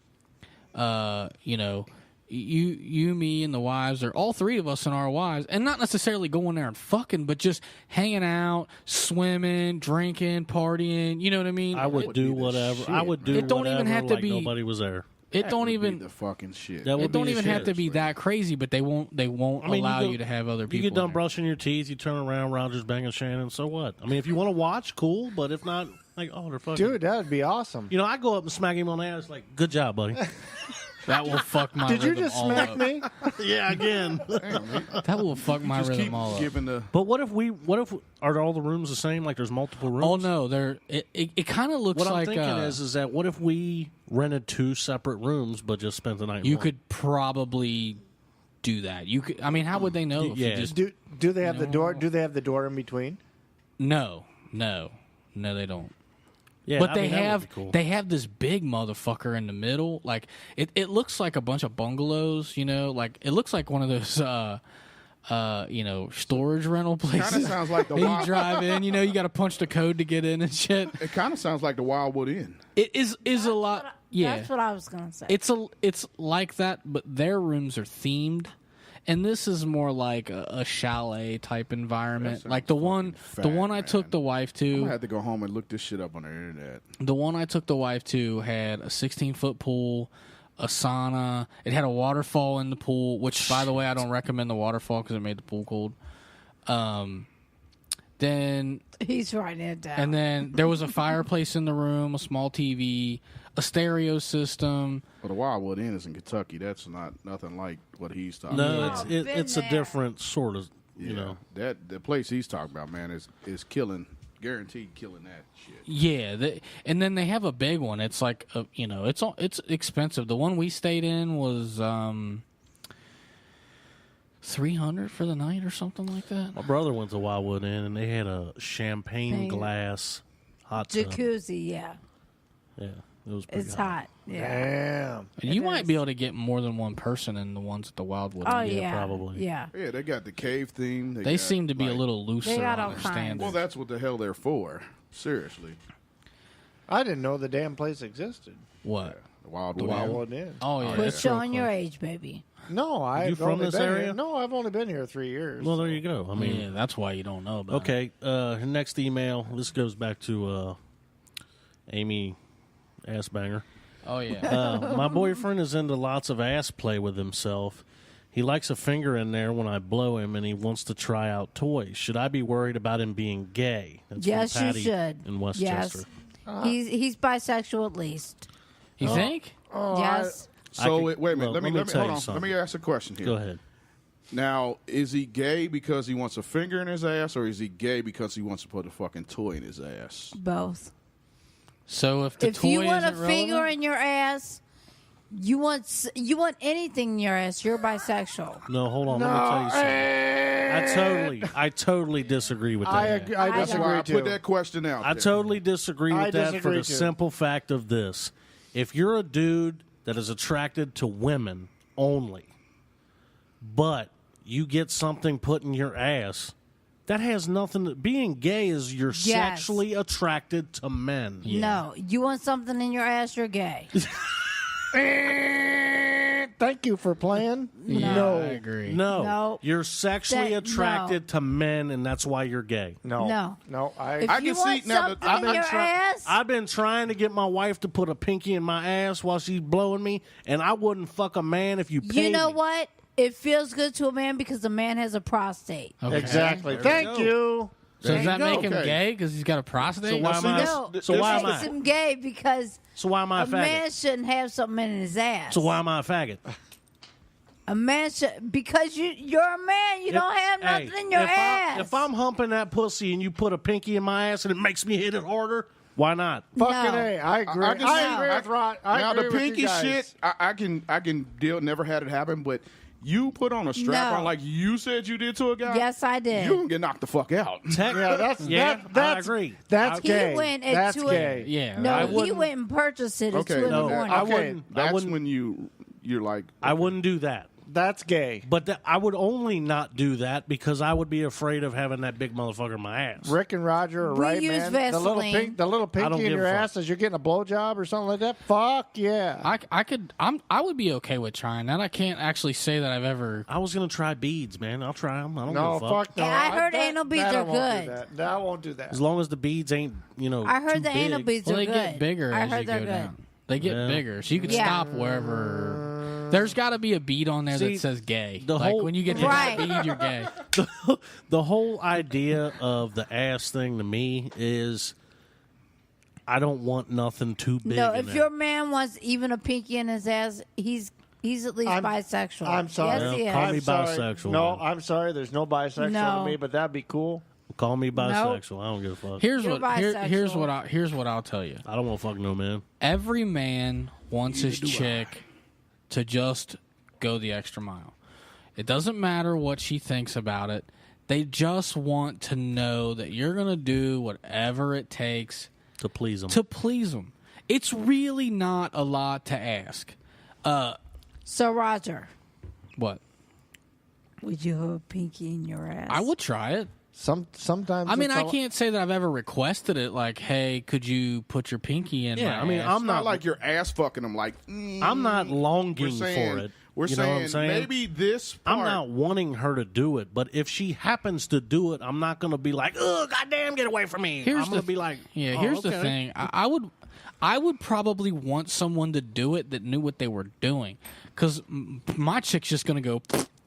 you know, you, me, and the wives, or all 3 of us and our wives, and not necessarily going there and fucking, but just hanging out, swimming, drinking, partying. You know what I mean? I would do whatever. I would do It don't whatever even have to like be- nobody was there. It don't Would be even. the fucking shit. That would It don't be the even have shit. to be that crazy, but they won't. I mean, allow go- you to have other people. You get done there. brushing your teeth, you turn around, Roger's banging Shannon, so what? I mean, if you want to watch, cool, but if not, like, oh, they're fucking... Dude, that would be awesome. You know, I go up and smack him on the ass, like, good job, buddy. That will fuck my. Did you rhythm just all smack up. me? Yeah, again. That will fuck my Just rhythm keep all up. giving the. But what if are all the rooms the same? Like, there's multiple rooms? Oh no, it kind of looks What I'm like thinking is that what if we rented 2 separate rooms, but just spent the night in you one? could probably do that. You could. I mean, how would they know? If you Yeah. just, Do they have the door? Do they have the door in between? no, they don't. Yeah, But I they mean, that would have be cool. they have this big motherfucker in the middle. Like it looks like a bunch of bungalows. You know, like it looks like one of those. You know, storage rental places. Kind of sounds like the you Wild. drive in, you know, you got to punch the code to get in and shit. It kind of sounds like the Wildwood Inn. It is a lot. Yeah, That's what I was going to say. it's like that, but their rooms are themed, and this is more like a chalet type environment. That like the sounds one, fucking the fat, one I man. took the wife I'm gonna to. have to go home and look this shit up on the internet. The one I took the wife to had a 16-foot pool, a sauna. It had a waterfall in the pool, which, by the way, I don't recommend the waterfall because it made the pool cold. Then He's writing it down. and then there was a fireplace in the room, a small TV, a stereo system. Well, the Wildwood Inn is in Kentucky. That's not nothing like what he's talking No, about. it's Been it's a there. different sort of, Yeah, you know. that the place he's talking about, man, is killing, guaranteed killing that shit. Yeah, and then they have a big one. It's like you know, it's expensive. The one we stayed in was $300 for the night or something like that. My brother went to Wildwood Inn, and they had a champagne Champagne. glass hot tub. Jacuzzi, yeah. Yeah, it was pretty It's hot. Yeah. Damn. And you It might is. be able to get more than one person in the ones at the Wildwood. Oh, Inn. yeah. probably. Yeah. Yeah, they got the cave theme. They got, seem to be a like- little looser They got on all their kinds. standards. Well, that's what the hell they're for. Seriously, I didn't know the damn place existed. What? the Wildwood. The Inn. Wildwood Inn. Oh yeah, Quit it's real showing your close. age, baby. No, I've You from only this been area? Here. No, I've only been here 3 years. Well, there you go. I mean, Yeah, that's why you don't know about. it. okay. Next email. This goes back to Amy Assbanger. Oh yeah. My boyfriend is into lots of ass play with himself. He likes a finger in there when I blow him, and he wants to try out toys. Should I be worried about him being gay? That's Yes, from you Patty should. in Westchester. Yes. He's bisexual at least. You think? Yes. So I could- wait a minute. look, Let me tell hold you on. something. Let me ask a question here. Go ahead. Now, is he gay because he wants a finger in his ass, or is he gay because he wants to put a fucking toy in his ass? Both. So if the If toy you want a isn't finger relevant- in your ass, you want anything in your ass, you're bisexual. No, hold on. Let me tell you something. I totally disagree with that. I agree. I I That's disagree why I too. put that question out. I there. totally disagree with I that for disagree the too. simple fact of this. If you're a dude that is attracted to women only, but you get something put in your ass, that has nothing to... Being gay is you're Yes. sexually attracted to men. No, you want something in your ass, you're gay. Thank you for playing. Yeah, No. I agree. No. No. You're sexually That- attracted to men, and that's why you're gay. No. No. No. If I you can want see now something that in your ass, I've been trying to get my wife to put a pinky in my ass while she's blowing me, and I wouldn't fuck a man if you paid you know me. what? It feels good to a man because a man has a prostate. Okay. Exactly. There you Thank go. you. So does that There you make go. him Okay. gay because he's got a prostate? So why am I? No, So why it am makes I? him gay because So why am I a a man faggot? shouldn't have something in his ass. So why am I a faggot? A man should, because you're a man. You don't have nothing Hey, in your if ass. if I'm humping that pussy and you put a pinky in my ass and it makes me hit it harder, why not? Fucking No. A. I agree. I can I see- agree with Rod. I now agree the with you pinky guys. shit, I can deal. Never had it happen, but You put on a strap No. on like you said you did to a guy? Yes, I did. You can get knocked the fuck out. Yeah, I agree. That's He gay. went at That's 2 gay. Yeah. No, I he wouldn't- went and purchased it at Okay, 2 in the no, morning. I Okay. wouldn't. That's I wouldn't. when you're like, I wouldn't do that. That's gay. But I would only not do that because I would be afraid of having that big motherfucker in my ass. Rick and Roger are We right, use man. Vaseline. The little I don't pinky in give your a fuck. ass as you're getting a blowjob or something like that. Fuck yeah. I would be okay with trying that. I can't actually say that I've ever. I was gonna try beads, man. I'll try them. I don't No, give a fuck. fuck no. Yeah, I heard anal beads I are won't good. do that. No, I won't do that. As long as the beads ain't, I too heard the anal big. beads Well, are they good. get bigger I as heard you they're go good. down. They get Yeah. bigger, so you can Yeah. stop wherever. There's got to be a bead on there See, that says "gay." the Like whole- when you get to Right. that bead, you're gay. The whole idea of the ass thing to me is I don't want nothing too big. No, in if there. your man wants even a pinky in his ass, he's at least bisexual. I'm sorry. Yes, he is. Call me I'm sorry. bisexual, No, man. I'm sorry. There's no bisexual No. to me, but that'd be cool. Call me bisexual. I don't give a fuck. Here's You're here's bisexual. here's what I'll tell you. I don't want to fuck no man. Every man wants his chick to just go the extra mile. It doesn't matter what she thinks about it. They just want to know that you're going to do whatever it takes To please them. to please them. It's really not a lot to ask. So, Roger, What? would you have a pinky in your ass? I would try it. Sometimes. I mean, it's I a- can't say that I've ever requested it. Like, hey, could you put your pinky in? Yeah, my I mean, ass? I'm it's not not like you're ass fucking them. Like, I'm not longing we're saying, for it. We're You know what I'm saying? maybe this part. I'm not wanting her to do it, but if she happens to do it, I'm not going to be like, "Oh, goddamn, get away from me." I'm going to be like, yeah. "Oh, Here's the okay." thing. I would probably want someone to do it that knew what they were doing, because my chick's just gonna go,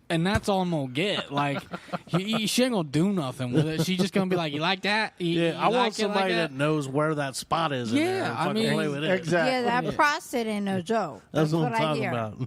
and that's all I'm gonna get. Like, she ain't gonna do nothing with it. She's just gonna be like, "You like that? Yeah, I want somebody that knows where that spot is. In there Yeah, and I fucking mean, play with it. Exactly. Yeah, that prostate ain't no joke. That's what I'm I talking hear. about.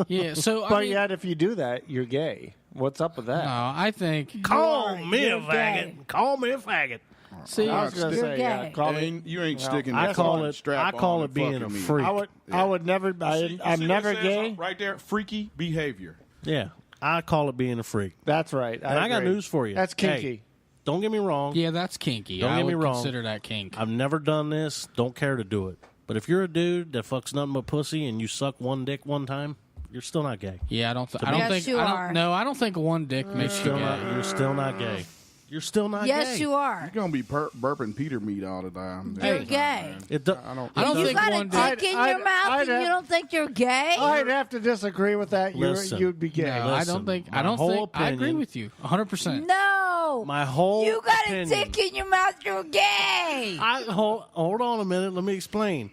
Yeah. So, But I mean, yet, if you do that, you're gay. What's up with that? no, I think. Call You're- me a you're gay. faggot. Call me a faggot. See, I was going to You're say, yeah, gay. call me. You ain't sticking. I that call fucking it. strap I call on it and being a fucking me. freak. I would never. I'm See never what it says gay. right there? Freaky behavior. Yeah, I call it being a freak. That's right. And I got agree. news for you. That's kinky. Hey, don't get me wrong. yeah, that's kinky. Don't I get me would wrong. consider that kink. I've never done this. Don't care to do it. But if you're a dude that fucks nothing but pussy and you suck one dick one time, you're still not gay. Yeah, I don't. I me- don't Yes, think. you I are. don't. No, I don't think one dick makes you Still gay. not, you're still not gay. You're still not Yes, gay. you are. You're gonna be burping Peter meat all the time. You're Hey, gay. It do, I don't. I don't You think got a one dick dick. in I'd- your mouth I'd and you have- don't think you're gay? I'd have to disagree with that. Listen. You'd be gay. No, I Listen, don't think. my I don't whole think. I agree opinion- with you 100%. No. my whole You got opinion, a dick in your mouth, you're gay. hold on a minute. Let me explain.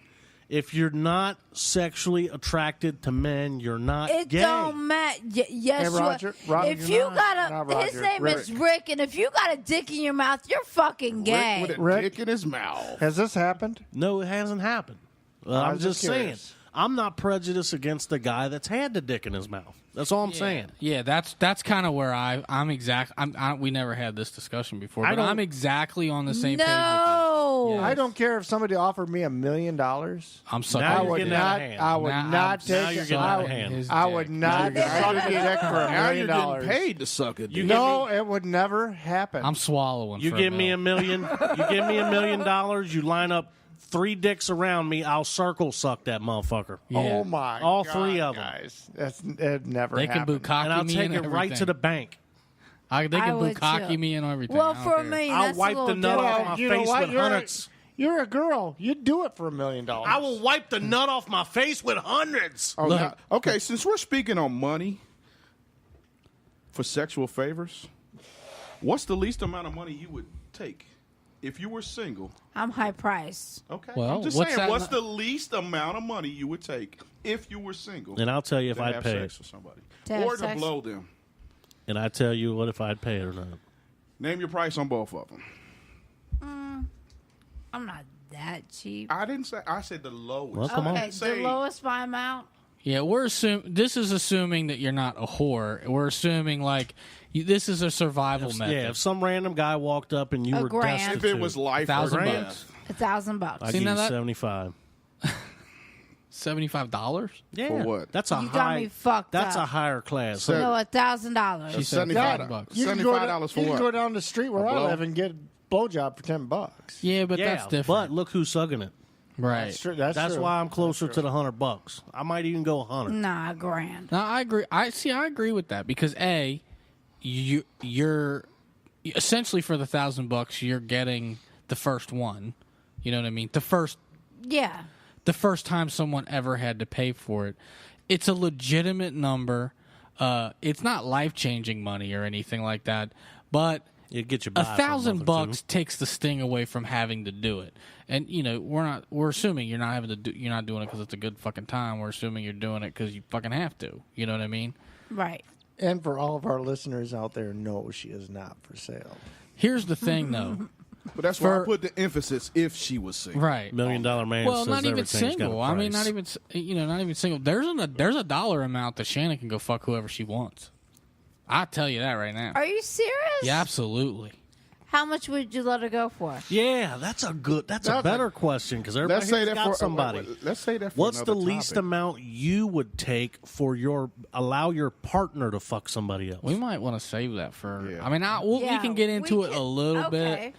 If you're not sexually attracted to men, you're not It gay. don't matter. Yes, Hey, Roger, you Roger, if you're you not. got Not a, his Roger. name is Rick, and if you got a dick in your mouth, you're fucking gay. Rick with a Rick? dick in his mouth. Has this happened? No, it hasn't happened. Well, I I'm was just just saying. curious. I'm not prejudiced against the guy that's had the dick in his mouth. That's all I'm saying. Yeah, that's kind of where I'm exact. We never had this discussion before, I but don't- I'm exactly on the same page with you. No. Yeah. I don't care if somebody offered me $1 million. I'm sucking. Now I you're would getting out not. of hand. I would Now not I'm- take. now you're getting out of hand. His I dick. would Now not you're getting suck a dick for $1 Now million. you're getting paid to suck a dick. No, it would never happen. I'm swallowing. You for give a me minute. $1 million. You give me $1 million. You line up 3 dicks around me. I'll circle suck that motherfucker. Yeah. Oh my! All God, 3 of them. guys. It never. They can happened. bukkake And I'll me take and it right to the bank. They I can would bukkake too. me and everything. Well, I don't for care. $1 million, I'll that's wipe a the little nut different. off my You know face what? with hundreds. You're a girl. You'd do it for $1 million. I will wipe the nut off my face with hundreds. Oh, Look. now- okay, since we're speaking on money for sexual favors, what's the least amount of money you would take if you were single? I'm high priced. Okay, Well, I'm just what's saying, that what's nu- the least amount of money you would take if you were single? And I'll tell you if to I'd have pay sex it. with somebody, To have or to sex? blow them. And I tell you what if I'd pay it or not. Name your price on both of them. I'm not that cheap. I didn't say. I said the lowest. Well, come on. Okay, Say- the lowest by amount. Yeah, this is assuming that you're not a whore. We're assuming like this is a survival method. Yeah, if some random guy walked up and you A were grand. destitute, If it was life or $1,000 death. bucks. $1,000. I'd See, give now you that- 75. $75? Yeah, For what? That's a You got high. me fucked That's up. a higher class. So- No, $1,000. She said $75. You can go $75 down- for you what? can go down the street where A I blow? live and get a blowjob for $10. Yeah, but yeah, that's different. but look who's sucking it. right. That's true. That's That's true. why I'm closer That's to true. the $100. I might even go 100. Nah, grand. No, I agree. I agree with that because you're essentially for the $1,000 you're getting the first one. You know what I mean? The first Yeah. time someone ever had to pay for it. It's a legitimate number. It's not life-changing money or anything like that, but It get you by for a month or $1,000 two. takes the sting away from having to do it. And we're assuming you're not doing it because it's a good fucking time. We're assuming you're doing it because you fucking have to. You know what I mean? Right. And for all of our listeners out there, no, she is not for sale. Here's the thing, though. But that's why I For- put the emphasis if she was single. Right. $1 Million Man Well, says not even everything's got a single. I mean, price. not even single. There's a dollar amount that Shannon can go fuck whoever she wants. I'll tell you that right now. Are you serious? Yeah, absolutely. How much would you let her go for? Yeah, that's a better question because everybody Let's say that got for somebody. Let's say that. For What's the another least topic. amount you would take for allow your partner to fuck somebody else? We might want to save that for. Yeah. I mean, we Yeah, can get into we it a can- little bit okay.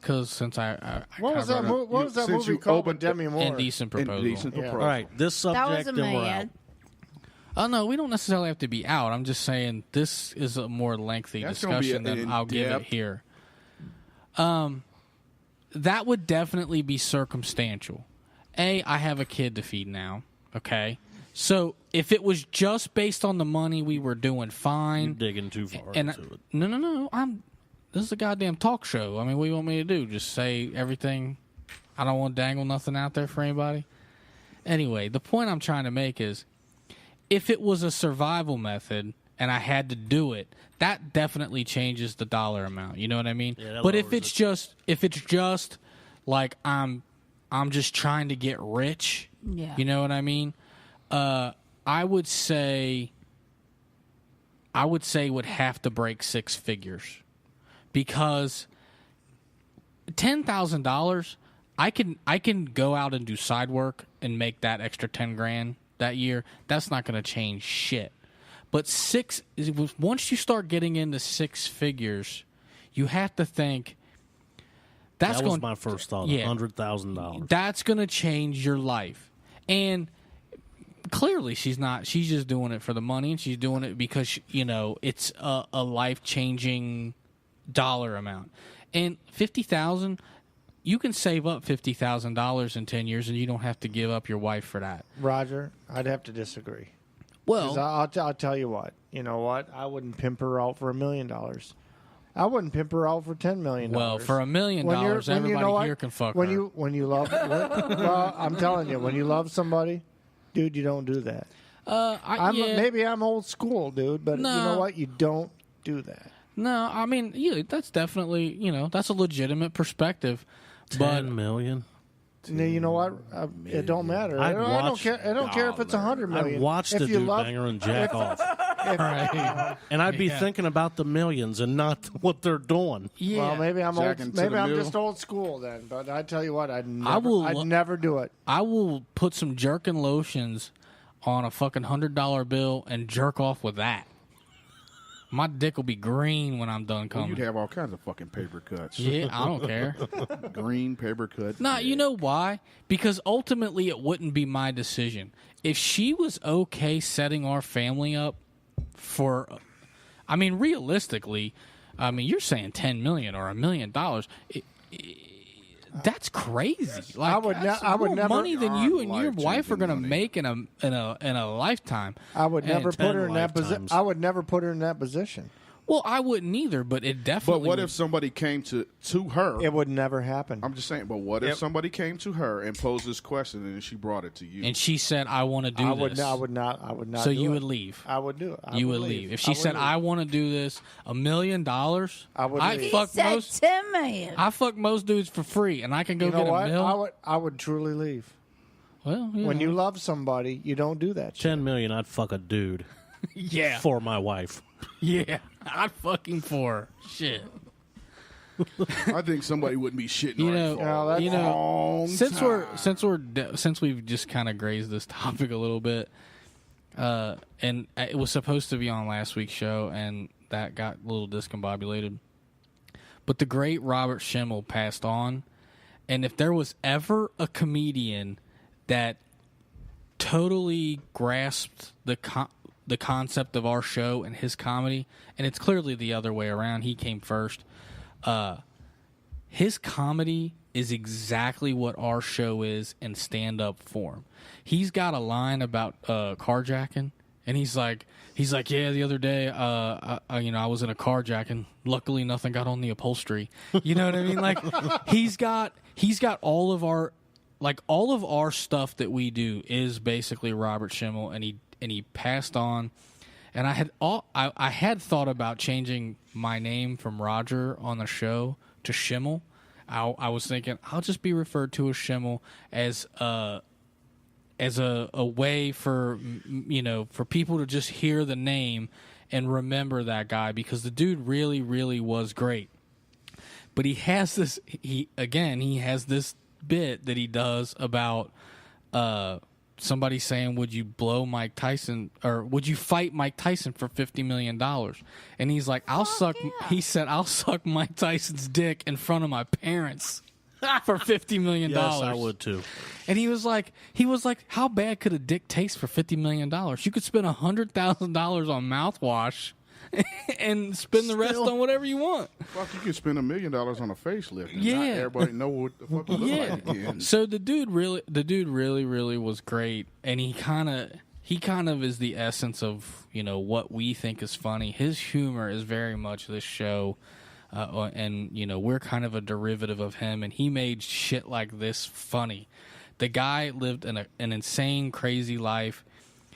because since I What was that? covered What was that since movie you called with opened Demi Moore? Indecent Proposal. Indecent Yeah. proposal. All right, this That subject was a and we're out. million. Oh no, we don't necessarily have to be out. I'm just saying this is a more lengthy That's gonna be discussion than in I'll give it depth. here. That would definitely be circumstantial. I have a kid to feed now. Okay, so if it was just based on the money, we were doing You're fine. digging too far And into it. no, This is a goddamn talk show. I mean, what do you want me to do? Just say everything? I don't want to dangle nothing out there for anybody. Anyway, the point I'm trying to make is, if it was a survival method and I had to do it, that definitely changes the dollar amount. You know what I mean? Yeah, that but if lowers it's just like I'm just trying to get rich, Yeah. you know what I mean? I would say it would have to break six figures because $10,000 I can go out and do side work and make that extra 10 grand that year. That's not going to change shit. But once you start getting into six figures, you have to think That was my first thought. Yeah. $100,000. That's going to change your life. And clearly she's not. She's just doing it for the money, and she's doing it because, it's a life-changing dollar amount. And $50,000, you can save up $50,000 in 10 years, and you don't have to give up your wife for that. Roger, I'd have to disagree. 'Cause Well, I'll tell you what. You know what? I wouldn't pimp her out for $1 million. I wouldn't pimp her out for $10 million. well, for $1 million, When you're- when you know everybody what? here can fuck when her. you love, well, I'm telling you, when you love somebody, dude, you don't do that. Maybe I'm old school, dude, but you No. know what? You don't do that. No, I mean, that's definitely, that's a legitimate perspective. But $10 million? You know what? It don't matter. I don't care. I don't care if it's $100 million. I'd watch If the you dude love- banger and jack off. right. And I'd be thinking about the millions and not what they're doing. Yeah. Well, maybe I'm Jack old. into Maybe the I'm mill. just old school then. But I tell you what, I'd will- never do it. I will put some jerkin lotions on a fucking $100 bill and jerk off with that. My dick will be green when I'm done Well, coming. you'd have all kinds of fucking paper cuts. Yeah, I don't care. Green paper cut. No, you know why? Because ultimately it wouldn't be my decision. If she was okay setting our family up for, I mean, realistically, you're saying $10 million or $1 million. That's crazy. Like, I would that's I would more never- money than you and your Life-changing wife are going to money. make in a lifetime. I would And never 10 put her in that position. lifetimes. I would never put her in that position. Well, I wouldn't either, but it But definitely. what would- if somebody came to her? It would never happen. I'm just saying. But what if somebody came to her and posed this question and she brought it to you? and she said, "I want to do I this"? would. I would not. I would not. So do you it. would leave. I would do it. I You would leave if she would said, leave. "I want to do this." $1 million. I would leave. He fuck said most. $10 million. I fuck most dudes for free, and I can go You know get what? a mill. I would truly leave. Well, When you love somebody, you don't do that. Shit. $10 million, I'd fuck a dude yeah, for my wife. yeah, I'd fucking for her. Shit. I think somebody wouldn't be shitting You right know, for a you know, long time. since we've just kind of grazed this topic a little bit, and it was supposed to be on last week's show, and that got a little discombobulated. But the great Robert Schimmel passed on, and if there was ever a comedian that totally grasped the concept of our show and his comedy, and it's clearly the other way around. He came first. His comedy is exactly what our show is in stand-up form. He's got a line about carjacking, and he's like, yeah, the other day, I was in a carjacking. Luckily, nothing got on the upholstery. You know what I mean? Like, he's got all of our stuff that we do is basically Robert Schimmel, and he passed on. And I had thought about changing my name from Roger on the show to Schimmel. I was thinking I'll just be referred to as Schimmel as a way for for people to just hear the name and remember that guy, because the dude really, really was great. But he has this bit that he does about somebody saying, would you blow Mike Tyson, or would you fight Mike Tyson for $50 million? And he's like, I'll suck Mike Tyson's dick in front of my parents for $50 million. Yes, I would too. And he was like, how bad could a dick taste for $50 million? You could spend $100,000 on mouthwash and spend the rest on whatever you want. Fuck, you could spend $1 million on a facelift and Yeah. not everybody know what the fuck you look like again. So the dude really was great, and he kind of is the essence of what we think is funny. His humor is very much this show, and we're kind of a derivative of him, and he made shit like this funny. The guy lived an insane, crazy life.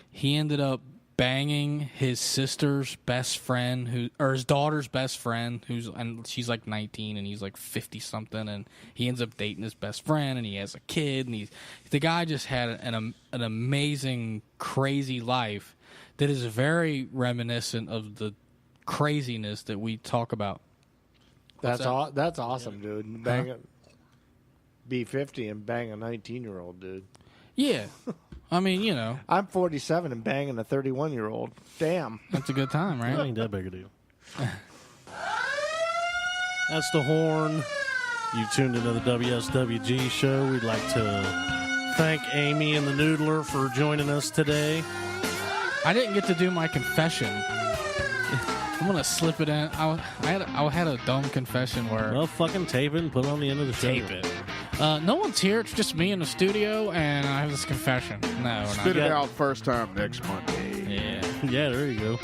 He ended up banging his sister's best friend, or his daughter's best friend, and she's like 19 and he's like 50 something, and he ends up dating his best friend, and he has a kid, and the guy just had an amazing, crazy life that is very reminiscent of the craziness that we talk about. That's awesome, dude. Bang be 50 and bang a 19-year-old dude. Yeah. I mean, I'm 47 and banging a 31-year-old. Damn. That's a good time, right? That ain't that big a deal. That's the horn. You tuned into the WSWG show. We'd like to thank Amy and the Noodler for joining us today. I didn't get to do my confession. I'm going to slip it in. I had a dumb confession where... Well, fucking tape it and put it on the end of the show. Tape it. No one's here. It's just me in the studio, and I have this confession. No, Spit it out first time next Monday. Yeah. Yeah, there you go.